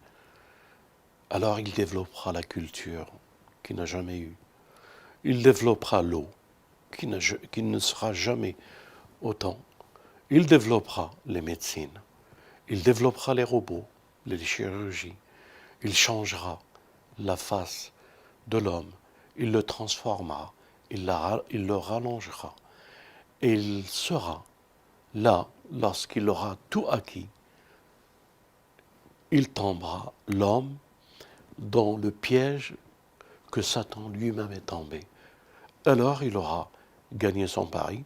Alors il développera la culture qu'il n'a jamais eue. Il développera l'eau qui ne sera jamais autant. il développera les médecines, il développera les robots, les chirurgies, il changera la face de l'homme, il le transformera, il le rallongera. Et il sera là, lorsqu'il aura tout acquis, il tombera, l'homme, dans le piège que Satan lui-même est tombé. Alors il aura gagné son pari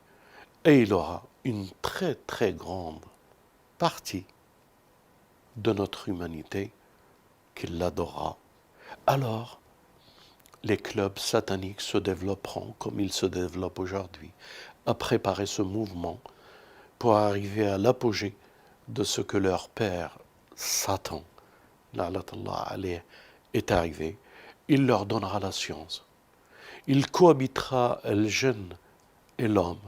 et il aura une très très grande partie de notre humanité qui l'adorera. Alors, les clubs sataniques se développeront comme ils se développent aujourd'hui, à préparer ce mouvement pour arriver à l'apogée de ce que leur père, Satan, la'natullah alayh, est arrivé. Il leur donnera la science. Il cohabitera le jeune et l'homme,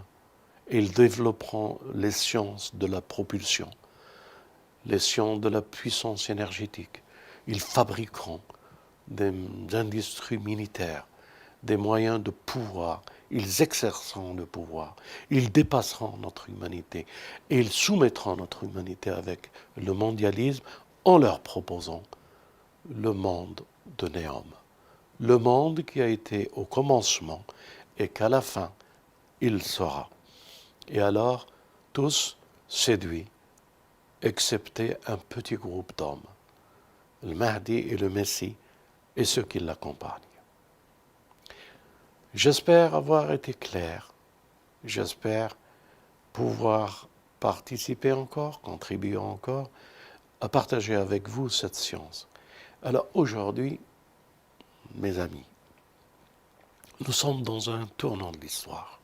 et ils développeront les sciences de la propulsion, les sciences de la puissance énergétique. Ils fabriqueront des industries militaires, des moyens de pouvoir. Ils exerceront le pouvoir. Ils dépasseront notre humanité et ils soumettront notre humanité avec le mondialisme en leur proposant le monde de Néom. Le monde qui a été au commencement et qu'à la fin, il sera. Et alors, tous séduits, excepté un petit groupe d'hommes, le Mahdi et le Messie et ceux qui l'accompagnent. J'espère avoir été clair. J'espère pouvoir participer encore, contribuer encore à partager avec vous cette science. Alors aujourd'hui, mes amis, nous sommes dans un tournant de l'histoire.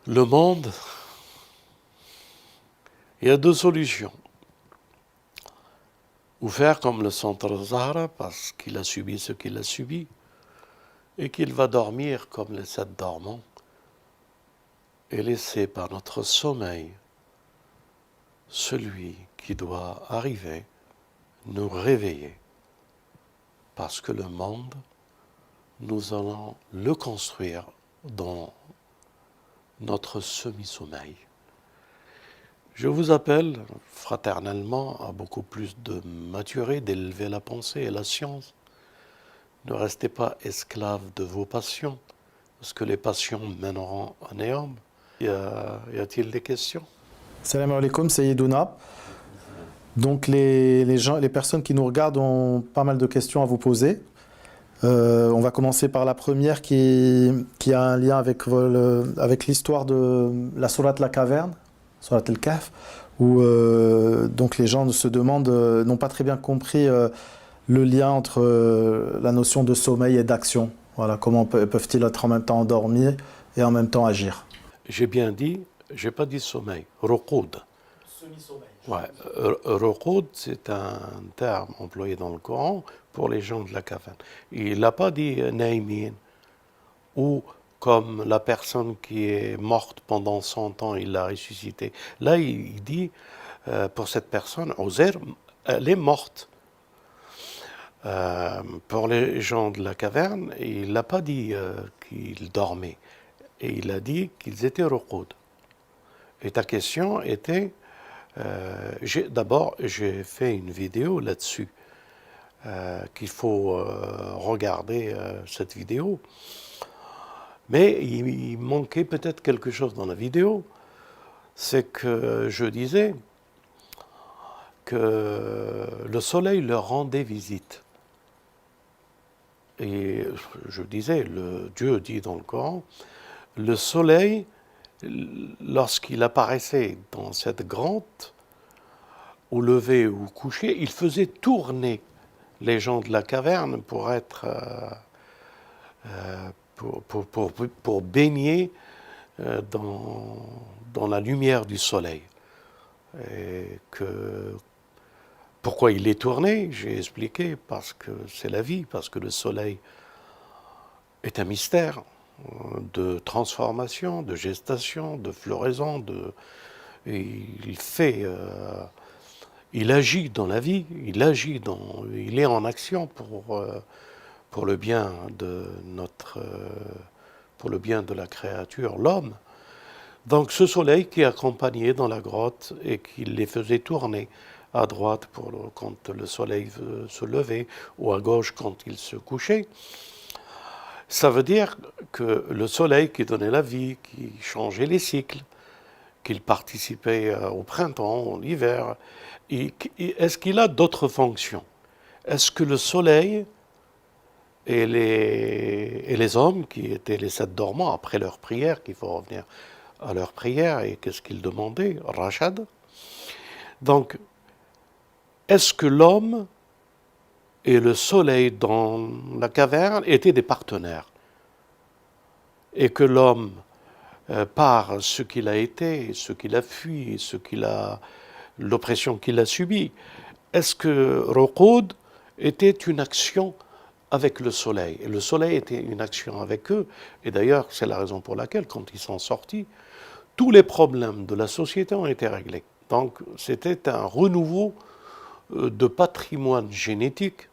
Le monde, il y a deux solutions. Ou faire comme le centre Zahra, parce qu'il a subi ce qu'il a subi, et qu'il va dormir comme les 7 dormants, et laisser par notre sommeil celui qui doit arriver nous réveiller. Parce que le monde, nous allons le construire dans notre semi-sommeil. Je vous appelle fraternellement à beaucoup plus de maturer, d'élever la pensée et la science. Ne restez pas esclaves de vos passions, parce que les passions mèneront à Néom. Y a-t-il des questions? Salam alaikum, Sayyidouna. Donc les personnes qui nous regardent ont pas mal de questions à vous poser. On va commencer par la première qui a un lien avec l'histoire de la sourate La Caverne, sourate al-Kahf, où donc les gens se demandent, n'ont pas très bien compris le lien entre la notion de sommeil et d'action. Voilà, comment peuvent-ils être en même temps endormis et en même temps agir? J'ai bien dit, j'ai pas dit sommeil, ruqoud. Semi-sommeil. Ouais, ruqoud, c'est un terme employé dans le Coran pour les gens de la caverne. Il n'a pas dit naïmin, ou comme la personne qui est morte pendant 100 ans, il l'a ressuscitée. Là, il dit, pour cette personne, Uzair, elle est morte. Pour les gens de la caverne, il n'a pas dit qu'ils dormaient. Et il a dit qu'ils étaient ruqoud. Et ta question était, d'abord, j'ai fait une vidéo là-dessus, qu'il faut regarder cette vidéo. Mais il manquait peut-être quelque chose dans la vidéo, c'est que je disais que le soleil leur rendait visite. Et je disais, Dieu dit dans le Coran, le soleil, lorsqu'il apparaissait dans cette grotte, au lever ou au coucher, il faisait tourner les gens de la caverne pour être, pour baigner dans la lumière du soleil. Et pourquoi il est tourné, j'ai expliqué, parce que c'est la vie, parce que le soleil est un mystère de transformation, de gestation, de floraison, il agit dans la vie, il est en action pour le bien de pour le bien de la créature, l'homme. Donc ce soleil qui accompagnait dans la grotte et qui les faisait tourner à droite quand le soleil se levait ou à gauche quand il se couchait, ça veut dire que le soleil qui donnait la vie, qui changeait les cycles, qu'il participait au printemps, l'hiver, est-ce qu'il a d'autres fonctions? Est-ce que le soleil et les hommes, qui étaient les 7 dormants, après leur prière, qu'il faut revenir à leur prière, et qu'est-ce qu'ils demandaient? Rachad. Donc, est-ce que l'homme et le soleil dans la caverne étaient des partenaires? Et que l'homme, par ce qu'il a été, ce qu'il a fui, l'oppression qu'il a subie, est-ce que Ruqud était une action avec le soleil? Et le soleil était une action avec eux. Et d'ailleurs, c'est la raison pour laquelle, quand ils sont sortis, tous les problèmes de la société ont été réglés. Donc, c'était un renouveau de patrimoine génétique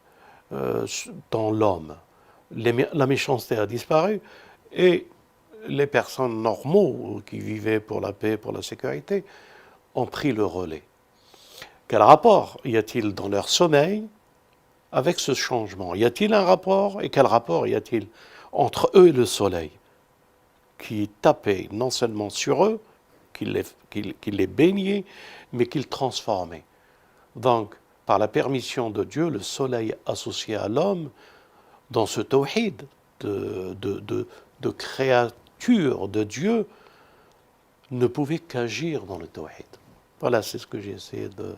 dans l'homme. La méchanceté a disparu et les personnes normaux qui vivaient pour la paix, pour la sécurité, ont pris le relais. Quel rapport y a-t-il dans leur sommeil avec ce changement? Y a-t-il un rapport? Et quel rapport y a-t-il entre eux et le soleil qui tapait non seulement sur eux, qui les baignait, mais qui le transformait? Donc, par la permission de Dieu, le soleil associé à l'homme, dans ce tawhid de créature de Dieu, ne pouvait qu'agir dans le tawhid. Voilà, c'est ce que j'ai essayé de...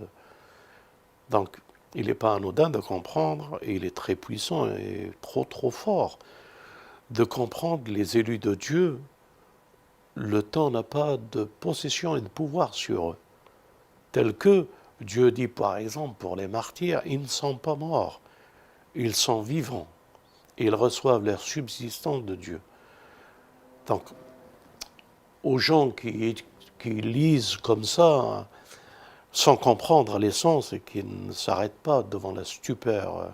Donc, il n'est pas anodin de comprendre, et il est très puissant et trop fort, de comprendre les élus de Dieu. Le temps n'a pas de possession et de pouvoir sur eux. Tel que Dieu dit, par exemple, pour les martyrs, ils ne sont pas morts, ils sont vivants. Ils reçoivent leur subsistance de Dieu. Donc, aux gens qui lisent comme ça, sans comprendre l'essence et qui ne s'arrêtent pas devant la stupeur,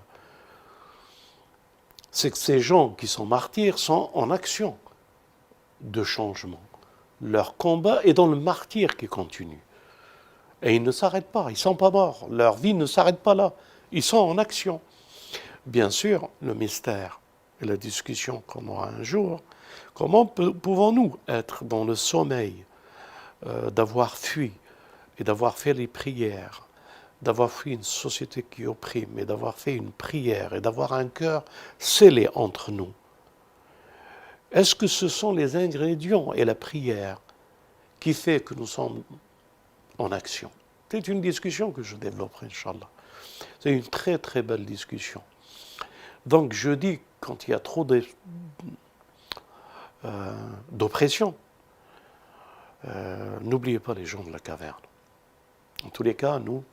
c'est que ces gens qui sont martyrs sont en action de changement. Leur combat est dans le martyre qui continue. Et ils ne s'arrêtent pas, ils ne sont pas morts. Leur vie ne s'arrête pas là. Ils sont en action. Bien sûr, le mystère et la discussion qu'on aura un jour, comment pouvons-nous être dans le sommeil d'avoir fui et d'avoir fait les prières, d'avoir fui une société qui opprime et d'avoir fait une prière et d'avoir un cœur scellé entre nous? Est-ce que ce sont les ingrédients et la prière qui fait que nous sommes en action? C'est une discussion que je développerai, Inch'Allah. C'est une très très belle discussion. Donc je dis, quand il y a trop d'oppression, n'oubliez pas les gens de la caverne. En tous les cas, nous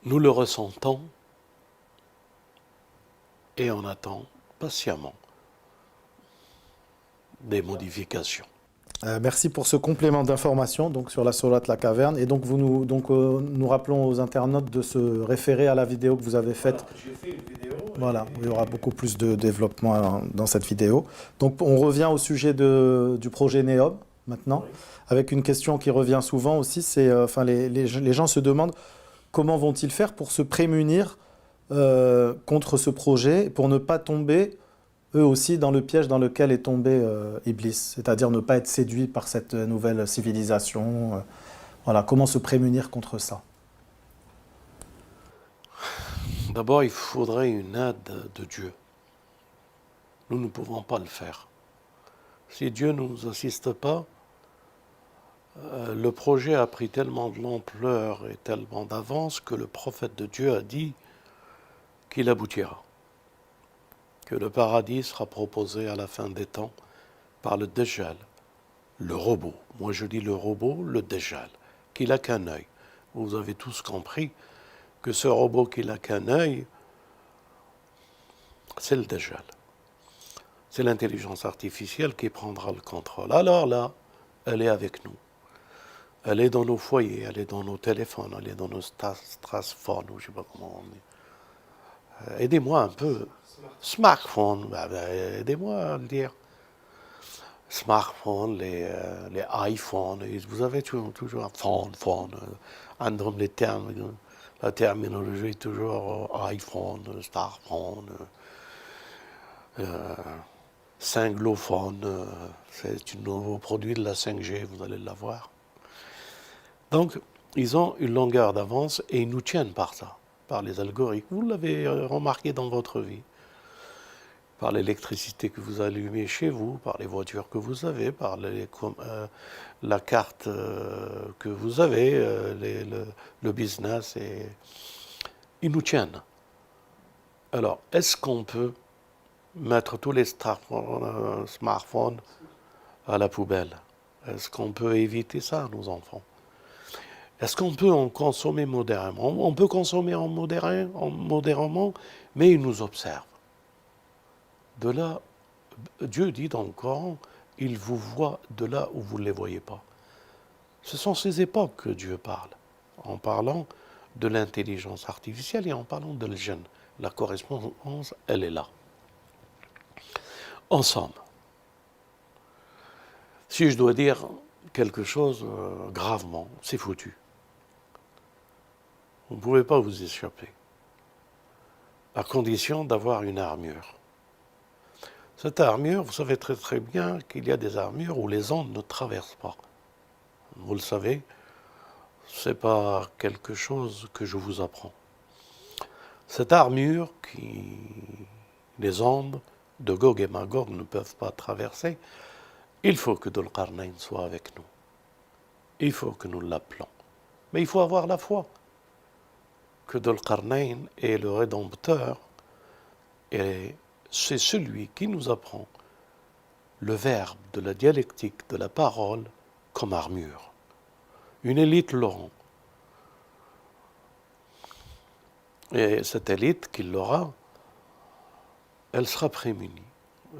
le ressentons et on attend patiemment des modifications. Merci pour ce complément d'information donc sur la sourate La Caverne. Et donc nous rappelons aux internautes de se référer à la vidéo que vous avez faite. Voilà, j'ai fait une vidéo. Voilà, il y aura beaucoup plus de développement dans cette vidéo. Donc on revient au sujet du projet NEOM maintenant, oui, avec une question qui revient souvent aussi, c'est les gens se demandent comment vont-ils faire pour se prémunir contre ce projet, pour ne pas tomber eux aussi dans le piège dans lequel est tombé Iblis, c'est-à-dire ne pas être séduit par cette nouvelle civilisation. Voilà, comment se prémunir contre ça? D'abord, il faudrait une aide de Dieu. Nous ne pouvons pas le faire. Si Dieu ne nous assiste pas, le projet a pris tellement de l'ampleur et tellement d'avance que le prophète de Dieu a dit qu'il aboutira, que le paradis sera proposé à la fin des temps par le Dajjal, le robot. Moi je dis le robot, le Dajjal, qui n'a qu'un œil. Vous avez tous compris que ce robot qui n'a qu'un œil, c'est le Dajjal. C'est l'intelligence artificielle qui prendra le contrôle. Alors là, elle est avec nous. Elle est dans nos foyers, elle est dans nos téléphones, elle est dans nos strassphones, ou je ne sais pas comment on dit. Aidez-moi un peu. Smartphone, aidez-moi à le dire. smartphones, les iPhones, et vous avez toujours un phone, عندهم les termes, la terminologie toujours iPhone, smartphone, cinglophone, c'est un nouveau produit de la 5G, vous allez l'avoir. Donc, ils ont une longueur d'avance et ils nous tiennent par ça, par les algorithmes. Vous l'avez remarqué dans votre vie. Par l'électricité que vous allumez chez vous, par les voitures que vous avez, par la carte que vous avez, le business, et ils nous tiennent. Alors, est-ce qu'on peut mettre tous les smartphones à la poubelle? Est-ce qu'on peut éviter ça, nos enfants? Est-ce qu'on peut en consommer modérément? On peut consommer modérément, mais ils nous observent. De là, Dieu dit dans le Coran, il vous voit de là où vous ne les voyez pas. Ce sont ces époques que Dieu parle, en parlant de l'intelligence artificielle et en parlant de l'jinn. La correspondance, elle est là. Ensemble, si je dois dire quelque chose gravement, c'est foutu. Vous ne pouvez pas vous échapper, à condition d'avoir une armure. Cette armure, vous savez très très bien qu'il y a des armures où les ondes ne traversent pas. Vous le savez, ce n'est pas quelque chose que je vous apprends. Cette armure qui les ondes de Gog et Magog ne peuvent pas traverser, il faut que Dhul Qarnayn soit avec nous. Il faut que nous l'appelons. Mais il faut avoir la foi que Dhul Qarnayn est le Rédempteur et c'est celui qui nous apprend le verbe de la dialectique de la parole comme armure. Une élite l'aura. Et cette élite qui l'aura, elle sera prémunie.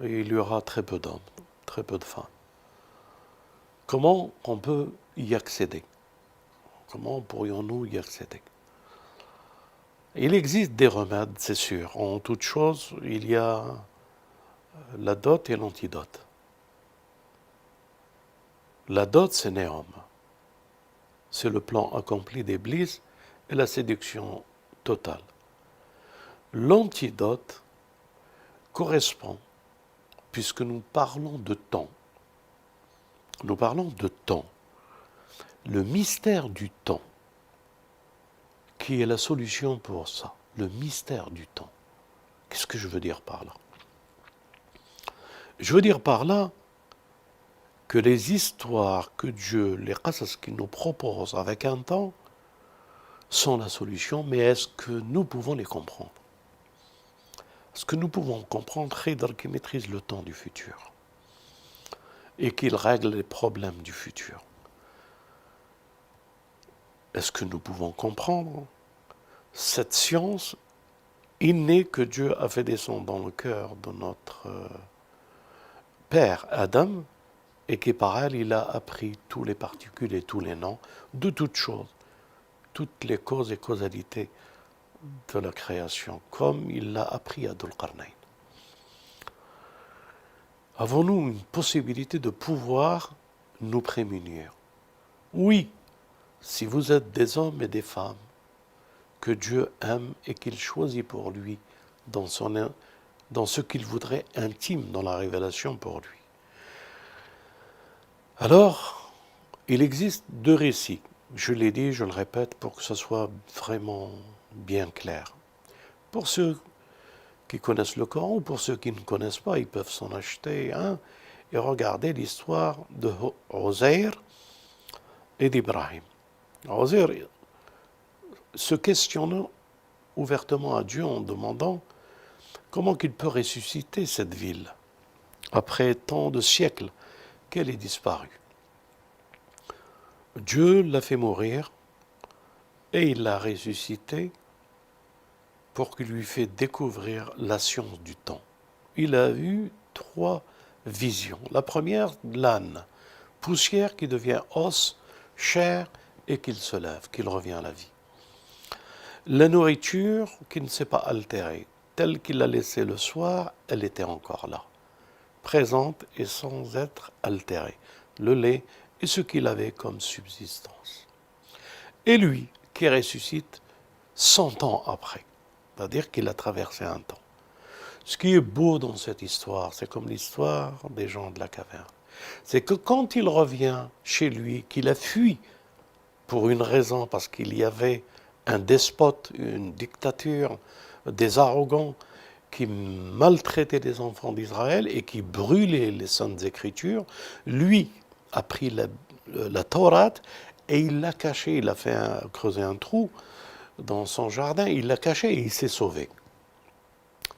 Et il y aura très peu d'hommes, très peu de femmes. Comment on peut y accéder? Comment pourrions-nous y accéder? Il existe des remèdes, c'est sûr. En toute chose, il y a la dot et l'antidote. La dot, c'est Néom. C'est le plan accompli d'Iblis et la séduction totale. L'antidote correspond, puisque nous parlons de temps. Nous parlons de temps. Le mystère du temps, qui est la solution pour ça, le mystère du temps. Qu'est-ce que je veux dire par là? Je veux dire par là que les histoires que Dieu, les qasas qu'il nous propose avec un temps, sont la solution, mais est-ce que nous pouvons les comprendre? Est-ce que nous pouvons comprendre Khidr qui maîtrise le temps du futur et qu'il règle les problèmes du futur? Est-ce que nous pouvons comprendre cette science innée que Dieu a fait descendre dans le cœur de notre père Adam et qui par elle, il a appris tous les particules et tous les noms de toutes choses, toutes les causes et causalités de la création, comme il l'a appris à Dhul Qarnayn. Avons-nous une possibilité de pouvoir nous prémunir? Oui, si vous êtes des hommes et des femmes que Dieu aime et qu'il choisit pour lui dans ce qu'il voudrait intime dans la révélation pour lui. Alors, il existe deux récits. Je l'ai dit, je le répète pour que ce soit vraiment bien clair. Pour ceux qui connaissent le Coran ou pour ceux qui ne connaissent pas, ils peuvent s'en acheter un et regarder l'histoire de Uzair et d'Ibrahim. Uzair se questionnant ouvertement à Dieu en demandant comment il peut ressusciter cette ville après tant de siècles qu'elle est disparue. Dieu l'a fait mourir et il l'a ressuscité pour qu'il lui fait découvrir la science du temps. Il a eu 3 visions. La première, l'âne, poussière qui devient os, chair et qu'il se lève, qu'il revient à la vie. La nourriture qui ne s'est pas altérée, telle qu'il l'a laissée le soir, elle était encore là. présente et sans être altérée, le lait et ce qu'il avait comme subsistance. Et lui, qui ressuscite 100 ans après, c'est-à-dire qu'il a traversé un temps. Ce qui est beau dans cette histoire, c'est comme l'histoire des gens de la caverne. C'est que quand il revient chez lui, qu'il a fui pour une raison, parce qu'il y avait un despote, une dictature, des arrogants qui maltraitaient les enfants d'Israël et qui brûlaient les saintes écritures, lui a pris la Torah et il l'a caché, il a creusé un trou dans son jardin, il l'a caché et il s'est sauvé.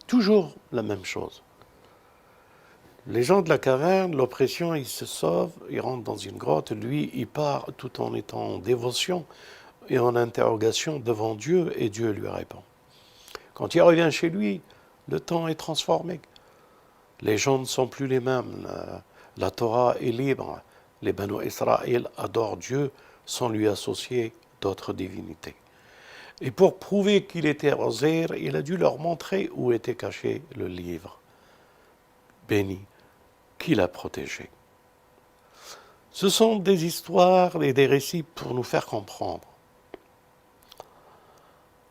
Toujours la même chose. Les gens de la caverne, l'oppression, ils se sauvent, ils rentrent dans une grotte, lui, il part tout en étant en dévotion et en interrogation devant Dieu, et Dieu lui répond. Quand il revient chez lui, le temps est transformé. Les gens ne sont plus les mêmes. La Torah est libre. Les Banu Israël adorent Dieu sans lui associer d'autres divinités. Et pour prouver qu'il était Ozer, il a dû leur montrer où était caché le livre béni qu'il a protégé. Ce sont des histoires et des récits pour nous faire comprendre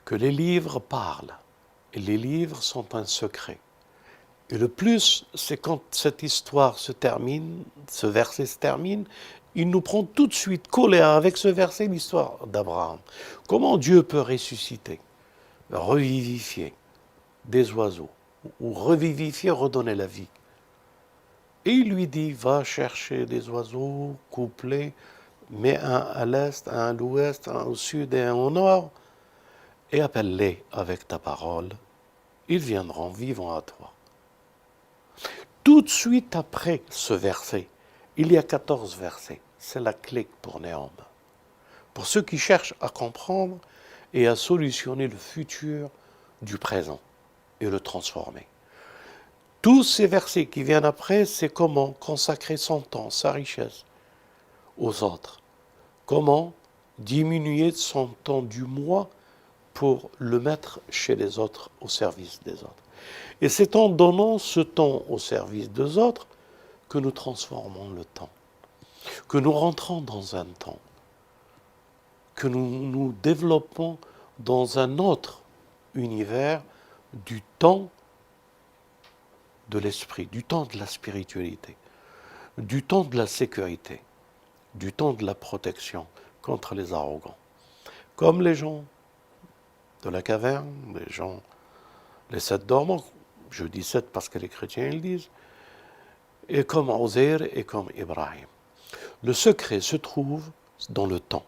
que les livres parlent et les livres sont un secret. Et le plus, c'est quand cette histoire se termine, ce verset se termine, il nous prend tout de suite collé avec ce verset l'histoire d'Abraham. Comment Dieu peut ressusciter, revivifier des oiseaux, ou revivifier, redonner la vie. Et il lui dit, va chercher des oiseaux couplés, mets un à l'est, un à l'ouest, un au sud et un au nord, et appelle-les avec ta parole. Ils viendront vivants à toi. Tout de suite après ce verset, il y a 14 versets. C'est la clé pour Néom. Pour ceux qui cherchent à comprendre et à solutionner le futur du présent et le transformer. Tous ces versets qui viennent après, c'est comment consacrer son temps, sa richesse aux autres. Comment diminuer son temps du moi pour le mettre chez les autres, au service des autres. Et c'est en donnant ce temps au service des autres que nous transformons le temps, que nous rentrons dans un temps, que nous nous développons dans un autre univers du temps de l'esprit, du temps de la spiritualité, du temps de la sécurité, du temps de la protection contre les arrogants. Comme les gens de la caverne, les 7 dormants, je dis 7 parce que les chrétiens ils disent, et comme Ozer et comme Ibrahim. Le secret se trouve dans le temps.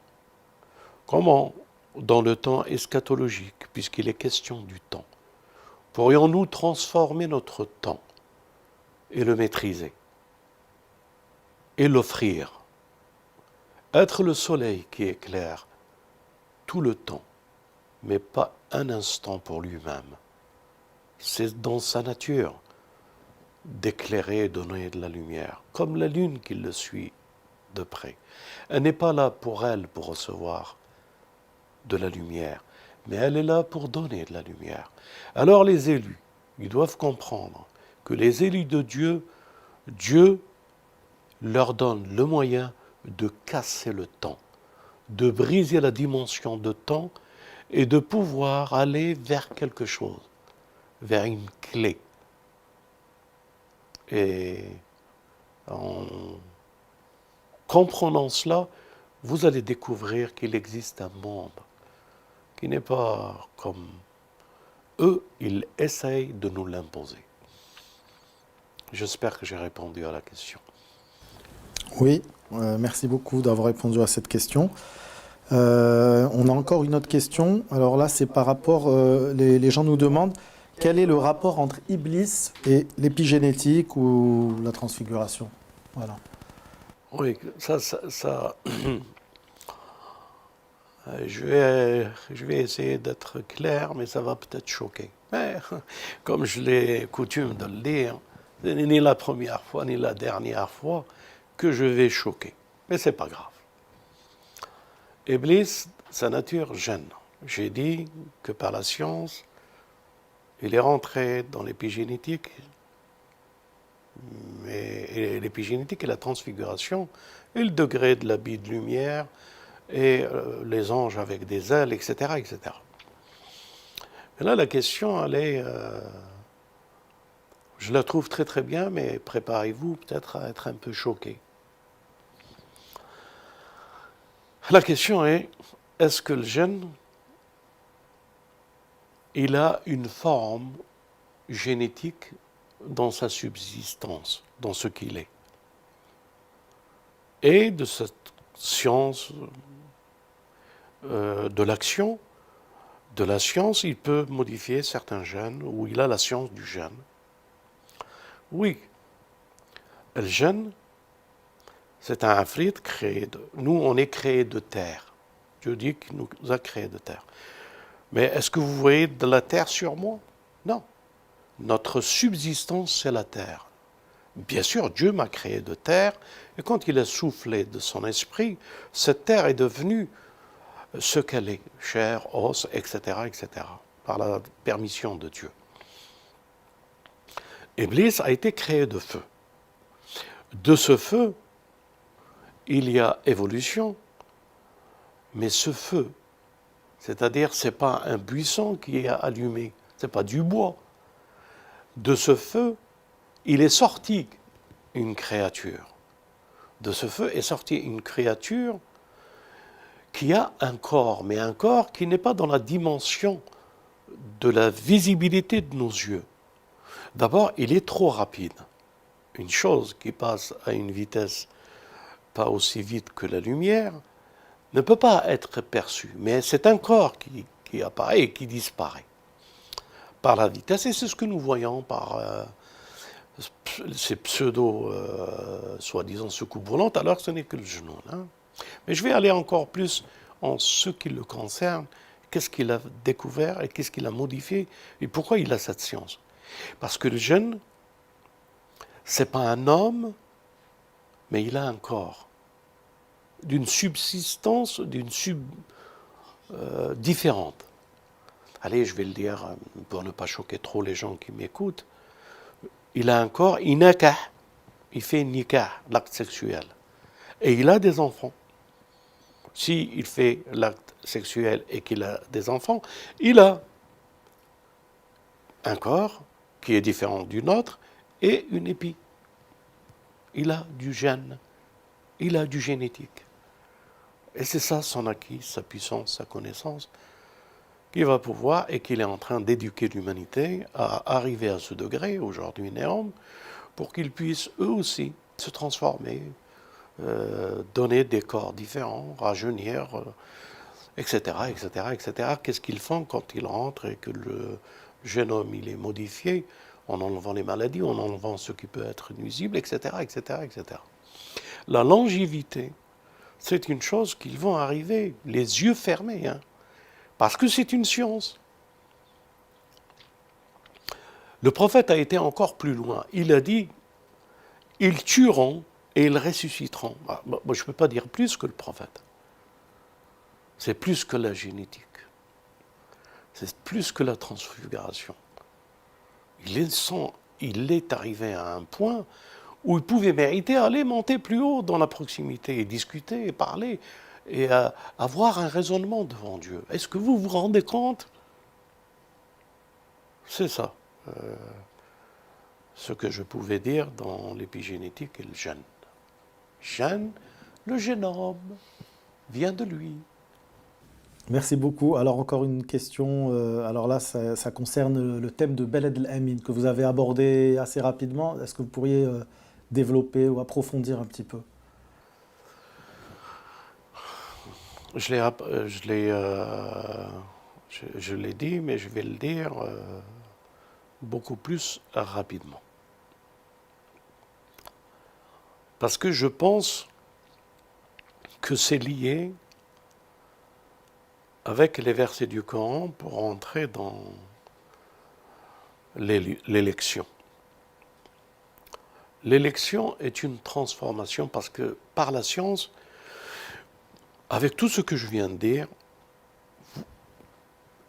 Comment? Dans le temps eschatologique, puisqu'il est question du temps. Pourrions-nous transformer notre temps et le maîtriser et l'offrir? Être le soleil qui éclaire tout le temps, mais pas un instant pour lui-même. C'est dans sa nature d'éclairer et donner de la lumière, comme la lune qui le suit de près. Elle n'est pas là pour elle, pour recevoir de la lumière, mais elle est là pour donner de la lumière. Alors les élus, ils doivent comprendre que les élus de Dieu, Dieu leur donne le moyen de casser le temps, de briser la dimension de temps et de pouvoir aller vers quelque chose, vers une clé. Et en comprenant cela, vous allez découvrir qu'il existe un monde qui n'est pas comme eux, ils essayent de nous l'imposer. J'espère que j'ai répondu à la question. Oui, merci beaucoup d'avoir répondu à cette question. On a encore une autre question. Alors là, c'est par rapport, les gens nous demandent quel est le rapport entre Iblis et l'épigénétique ou la transfiguration. Voilà. Oui, ça je vais essayer d'être clair, mais ça va peut-être choquer. Mais comme je l'ai coutume de le dire, ce n'est ni la première fois ni la dernière fois que je vais choquer. Mais ce n'est pas grave. Iblis, sa nature gêne. J'ai dit que par la science, il est rentré dans l'épigénétique Et l'épigénétique et la transfiguration, et le degré de l'habit de lumière, et les anges avec des ailes, etc., etc. Et là, la question, elle est... je la trouve très très bien, mais préparez-vous peut-être à être un peu choqués. La question est-ce que le gène, il a une forme génétique dans sa subsistance, dans ce qu'il est? Et de cette science de l'action, de la science, il peut modifier certains gènes, ou il a la science du gène. Oui, le gène, c'est un afrit créé de... Nous, on est créé de terre. Dieu dit qu'il nous a créé de terre. Mais est-ce que vous voyez de la terre sur moi? Non. Notre subsistance, c'est la terre. Bien sûr, Dieu m'a créé de terre, et quand il a soufflé de son esprit, cette terre est devenue ce qu'elle est, chair, os, etc., etc., par la permission de Dieu. Iblis a été créé de feu. De ce feu, il y a évolution, mais ce feu, c'est-à-dire ce n'est pas un buisson qui est allumé, ce n'est pas du bois. De ce feu, il est sorti une créature. De ce feu est sortie une créature qui a un corps, mais un corps qui n'est pas dans la dimension de la visibilité de nos yeux. D'abord, il est trop rapide. Une chose qui passe à une vitesse pas aussi vite que la lumière ne peut pas être perçue, mais c'est un corps qui apparaît et qui disparaît par la vitesse, et c'est ce que nous voyons par ces pseudo, soi-disant soucoupes volantes, alors que ce n'est que le genou. Hein. Mais je vais aller encore plus en ce qui le concerne, qu'est-ce qu'il a découvert et qu'est-ce qu'il a modifié, et pourquoi il a cette science. Parce que le jeune, ce n'est pas un homme, mais il a un corps, d'une subsistance, différente. Allez, je vais le dire pour ne pas choquer trop les gens qui m'écoutent. Il a un corps, il fait nikah, l'acte sexuel. Et il a des enfants. S'il fait l'acte sexuel et qu'il a des enfants, il a un corps qui est différent du nôtre et une épi. Il a du gène, il a du génétique. Et c'est ça son acquis, sa puissance, sa connaissance, qui va pouvoir, et qu'il est en train d'éduquer l'humanité à arriver à ce degré, aujourd'hui énorme, pour qu'ils puissent eux aussi se transformer, donner des corps différents, rajeunir, etc., etc., etc. Qu'est-ce qu'ils font quand ils rentrent et que le génome il est modifié, en enlevant les maladies, en enlevant ce qui peut être nuisible, etc., etc., etc. La longévité, c'est une chose qu'ils vont arriver, les yeux fermés, hein, parce que c'est une science. Le prophète a été encore plus loin. Il a dit, ils tueront et ils ressusciteront. Moi, je ne peux pas dire plus que le prophète. C'est plus que la génétique. C'est plus que la transfiguration. Il est arrivé à un point où il pouvait mériter d'aller monter plus haut dans la proximité et discuter et parler et avoir un raisonnement devant Dieu. Est-ce que vous vous rendez compte? C'est ça, ce que je pouvais dire dans l'épigénétique et le gène. Gène, le génome, vient de lui. Merci beaucoup. Alors encore une question, alors là ça concerne le thème de Beled el-Amin que vous avez abordé assez rapidement. Est-ce que vous pourriez développer ou approfondir un petit peu? Je l'ai dit, mais je vais le dire beaucoup plus rapidement. Parce que je pense que c'est lié avec les versets du Coran pour entrer dans l'élection. L'élection est une transformation parce que par la science, avec tout ce que je viens de dire,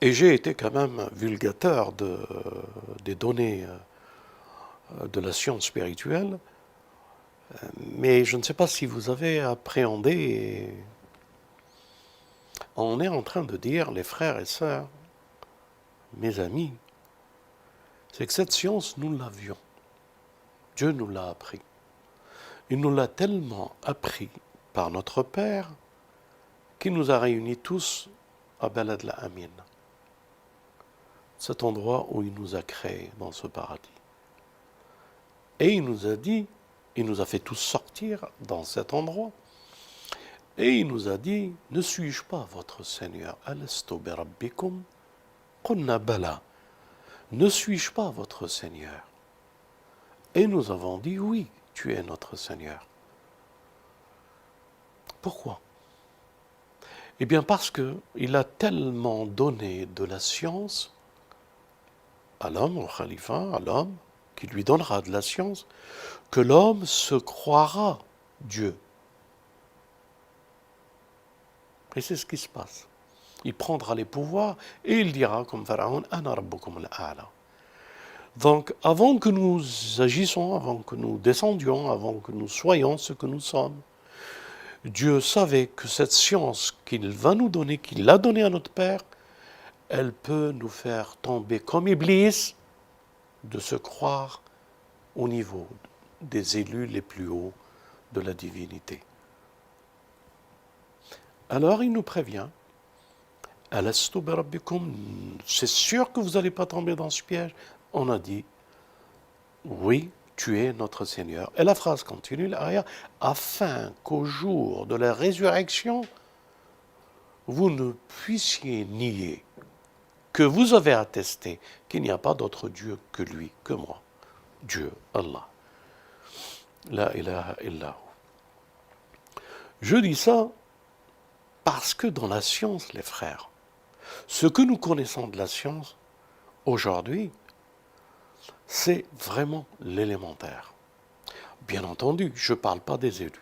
et j'ai été quand même vulgateur des données de la science spirituelle, mais je ne sais pas si vous avez appréhendé. On est en train de dire, les frères et sœurs, mes amis, c'est que cette science, nous l'avions. Dieu nous l'a appris. Il nous l'a tellement appris par notre Père qu'il nous a réunis tous à Balad al-Amin, cet endroit où il nous a créés dans ce paradis. Et il nous a dit, il nous a fait tous sortir dans cet endroit, et il nous a dit, ne suis-je pas votre Seigneur? Alastu bi rabbikum? Qulna bala. Ne suis-je pas votre Seigneur? Et nous avons dit, oui, tu es notre Seigneur. Pourquoi? Eh bien parce qu'il a tellement donné de la science à l'homme, au khalifa, à l'homme, qui lui donnera de la science, que l'homme se croira Dieu. Et c'est ce qui se passe. Il prendra les pouvoirs et il dira comme Pharaon, Ana rabbukum al-a'la. Donc, avant que nous agissons, avant que nous descendions, avant que nous soyons ce que nous sommes, Dieu savait que cette science qu'il va nous donner, qu'il a donnée à notre Père, elle peut nous faire tomber comme Iblis, de se croire au niveau des élus les plus hauts de la divinité. Alors il nous prévient, Alastu bi rabbikum, c'est sûr que vous n'allez pas tomber dans ce piège. On a dit, oui, tu es notre Seigneur. Et la phrase continue, l'aya, afin qu'au jour de la résurrection, vous ne puissiez nier que vous avez attesté qu'il n'y a pas d'autre Dieu que lui, que moi. Dieu, Allah. La ilaha illahu. Je dis ça parce que dans la science, les frères, ce que nous connaissons de la science aujourd'hui, c'est vraiment l'élémentaire. Bien entendu, je ne parle pas des élus.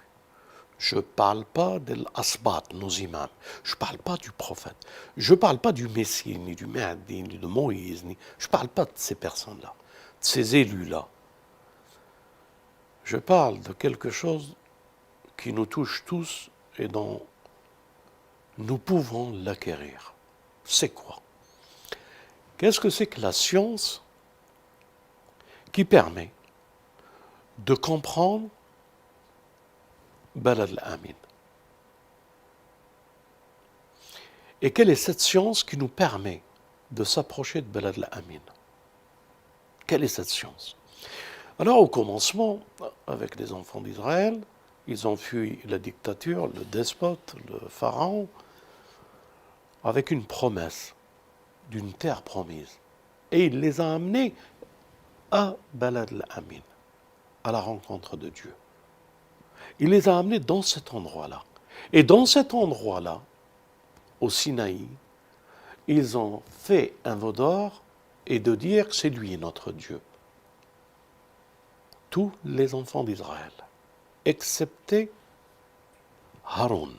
Je ne parle pas de l'asbat, nos imams. Je ne parle pas du prophète. Je ne parle pas du Messie, ni du Mahdi, ni de Moïse. Je ne parle pas de ces personnes-là, de ces élus-là. Je parle de quelque chose qui nous touche tous et dont nous pouvons l'acquérir. C'est quoi? Qu'est-ce que c'est que la science qui permet de comprendre Balad al-Amin? Et quelle est cette science qui nous permet de s'approcher de Balad al-Amin? Quelle est cette science? Alors au commencement, avec les enfants d'Israël, ils ont fui la dictature, le despote, le pharaon, avec une promesse d'une terre promise. Et il les a amenés à Balad al-Amin, à la rencontre de Dieu. Il les a amenés dans cet endroit-là. Et dans cet endroit-là, au Sinaï, ils ont fait un veau d'or et de dire que c'est lui notre Dieu. Tous les enfants d'Israël, excepté Haroun.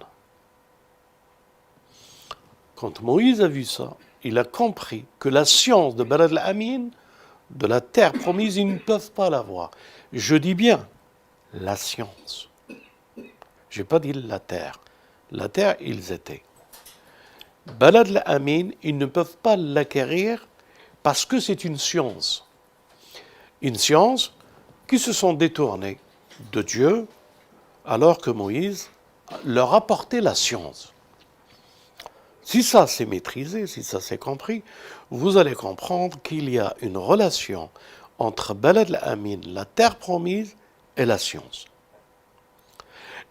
Quand Moïse a vu ça, il a compris que la science de Balad al-Amin, de la terre promise, ils ne peuvent pas l'avoir. Je dis bien la science. Je n'ai pas dit la terre. La terre, ils étaient. Balad al-Amin, ils ne peuvent pas l'acquérir parce que c'est une science. Une science qui se sont détournés de Dieu alors que Moïse leur apportait la science. Si ça s'est maîtrisé, si ça s'est compris, vous allez comprendre qu'il y a une relation entre Balad al-Amin, la terre promise, et la science.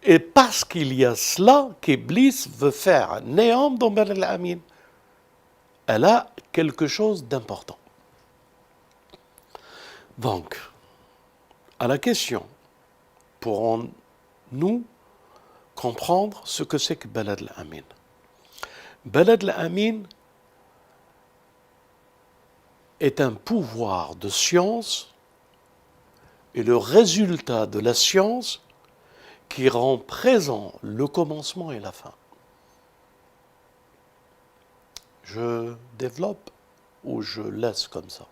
Et parce qu'il y a cela qu'Iblis veut faire néant dans Balad al-Amin, elle a quelque chose d'important. Donc, à la question, pourrons-nous comprendre ce que c'est que Balad al-Amin? Balad al-Amin est un pouvoir de science et le résultat de la science qui rend présent le commencement et la fin. Je développe ou je laisse comme ça?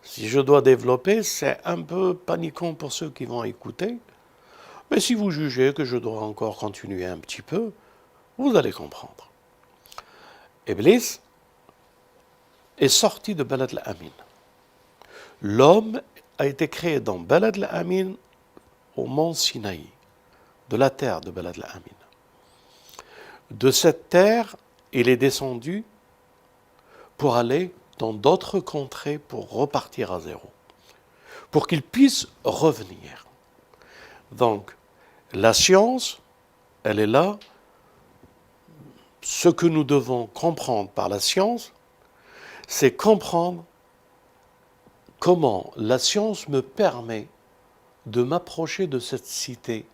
Si je dois développer, c'est un peu paniquant pour ceux qui vont écouter. Mais si vous jugez que je dois encore continuer un petit peu, vous allez comprendre. Iblis est sorti de Balad al-Amin. L'homme a été créé dans Balad al-Amin au mont Sinaï, de la terre de Balad al-Amin. De cette terre, il est descendu pour aller dans d'autres contrées pour repartir à zéro, pour qu'il puisse revenir. Donc, la science, elle est là. Ce que nous devons comprendre par la science, c'est comprendre comment la science me permet de m'approcher de cette cité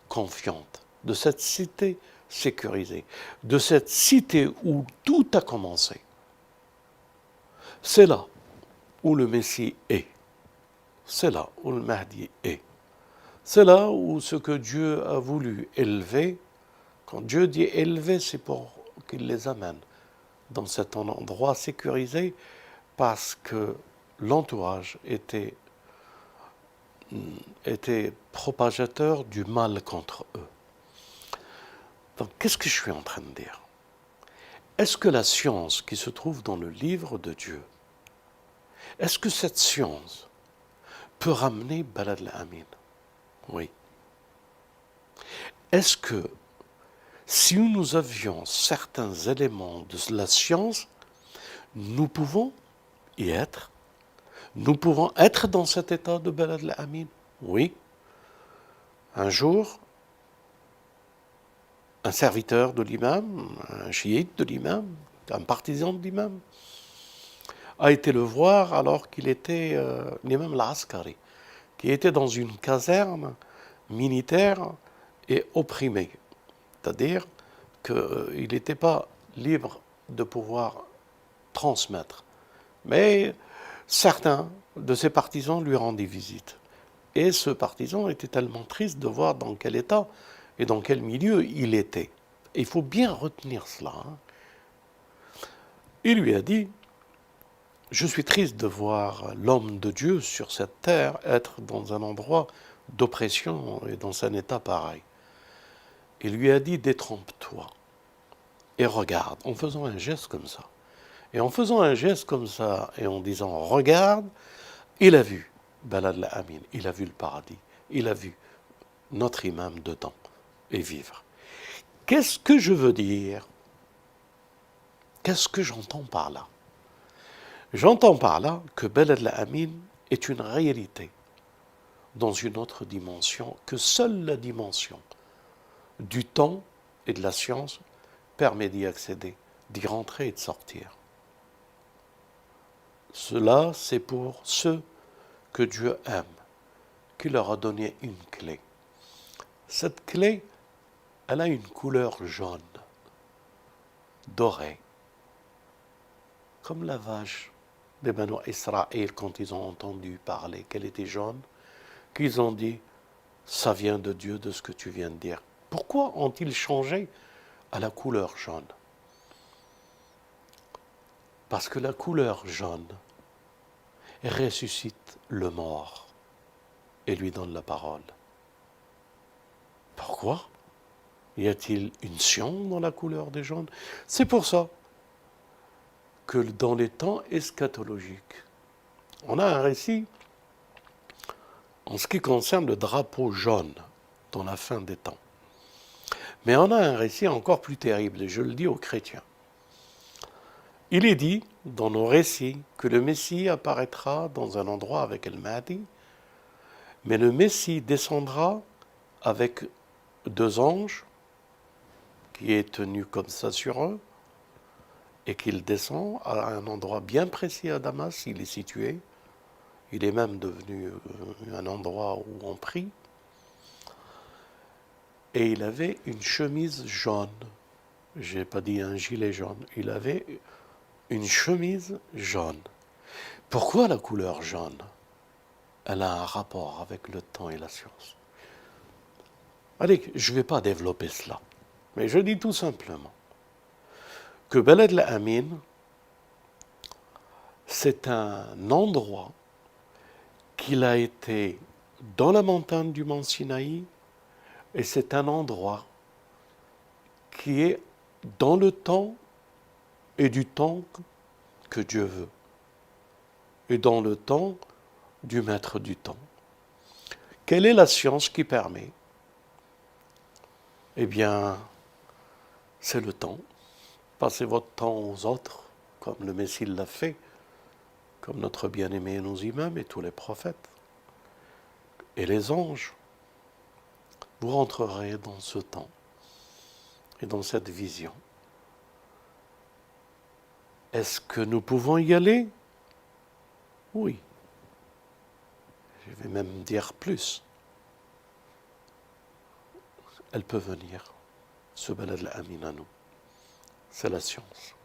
confiante, de cette cité sécurisée, de cette cité où tout a commencé. C'est là où le Messie est. C'est là où le Mahdi est. C'est là où ce que Dieu a voulu élever, quand Dieu dit élever, c'est pour qu'il les amène dans cet endroit sécurisé, parce que l'entourage était propagateur du mal contre eux. Donc, qu'est-ce que je suis en train de dire? Est-ce que la science qui se trouve dans le livre de Dieu, est-ce que cette science peut ramener Balad al-Amin? Oui. Est-ce que si nous avions certains éléments de la science, nous pouvons y être? Nous pouvons être dans cet état de Balad al-Amin? Oui. Un jour, un serviteur de l'imam, un chiite de l'imam, un partisan de l'imam, a été le voir alors qu'il était l'imam al-Askari, qui était dans une caserne militaire et opprimé. C'est-à-dire qu'il n'était pas libre de pouvoir transmettre. Mais certains de ses partisans lui rendaient visite. Et ce partisan était tellement triste de voir dans quel état et dans quel milieu il était. Et il faut bien retenir cela. Il lui a dit: je suis triste de voir l'homme de Dieu sur cette terre être dans un endroit d'oppression et dans un état pareil. Il lui a dit: détrompe-toi et regarde, en faisant un geste comme ça. Et en faisant un geste comme ça et en disant regarde, il a vu Balad al-Amin, il a vu le paradis, il a vu notre imam dedans et vivre. Qu'est-ce que je veux dire? Qu'est-ce que j'entends par là? J'entends par là que Balad al-Amin est une réalité dans une autre dimension, que seule la dimension du temps et de la science permet d'y accéder, d'y rentrer et de sortir. Cela, c'est pour ceux que Dieu aime, qui leur a donné une clé. Cette clé, elle a une couleur jaune, dorée, comme la vache des Banu Israël quand ils ont entendu parler qu'elle était jaune, qu'ils ont dit: ça vient de Dieu, de ce que tu viens de dire. Pourquoi ont-ils changé à la couleur jaune? Parce que la couleur jaune ressuscite le mort et lui donne la parole. Pourquoi? Y a-t-il une science dans la couleur des jaunes? C'est pour ça que dans les temps eschatologiques, on a un récit en ce qui concerne le drapeau jaune dans la fin des temps. Mais on a un récit encore plus terrible, et je le dis aux chrétiens. Il est dit dans nos récits que le Messie apparaîtra dans un endroit avec El Mahdi, mais le Messie descendra avec 2 anges qui est tenu comme ça sur eux, et qu'il descend à un endroit bien précis à Damas, il est situé. Il est même devenu un endroit où on prie. Et il avait une chemise jaune. Je n'ai pas dit un gilet jaune. Il avait une chemise jaune. Pourquoi la couleur jaune? Elle a un rapport avec le temps et la science. Allez, je ne vais pas développer cela. Mais je dis tout simplement que Balad al-Amin, c'est un endroit qu'il a été dans la montagne du mont Sinaï, et c'est un endroit qui est dans le temps et du temps que Dieu veut, et dans le temps du maître du temps. Quelle est la science qui permet? Eh bien, c'est le temps. Passez votre temps aux autres, comme le Messie l'a fait, comme notre bien-aimé et nos imams et tous les prophètes. Et les anges, vous rentrerez dans ce temps et dans cette vision. Est-ce que nous pouvons y aller? Oui. Je vais même dire plus. Elle peut venir, ce balad al-amin à nous. C'est la science.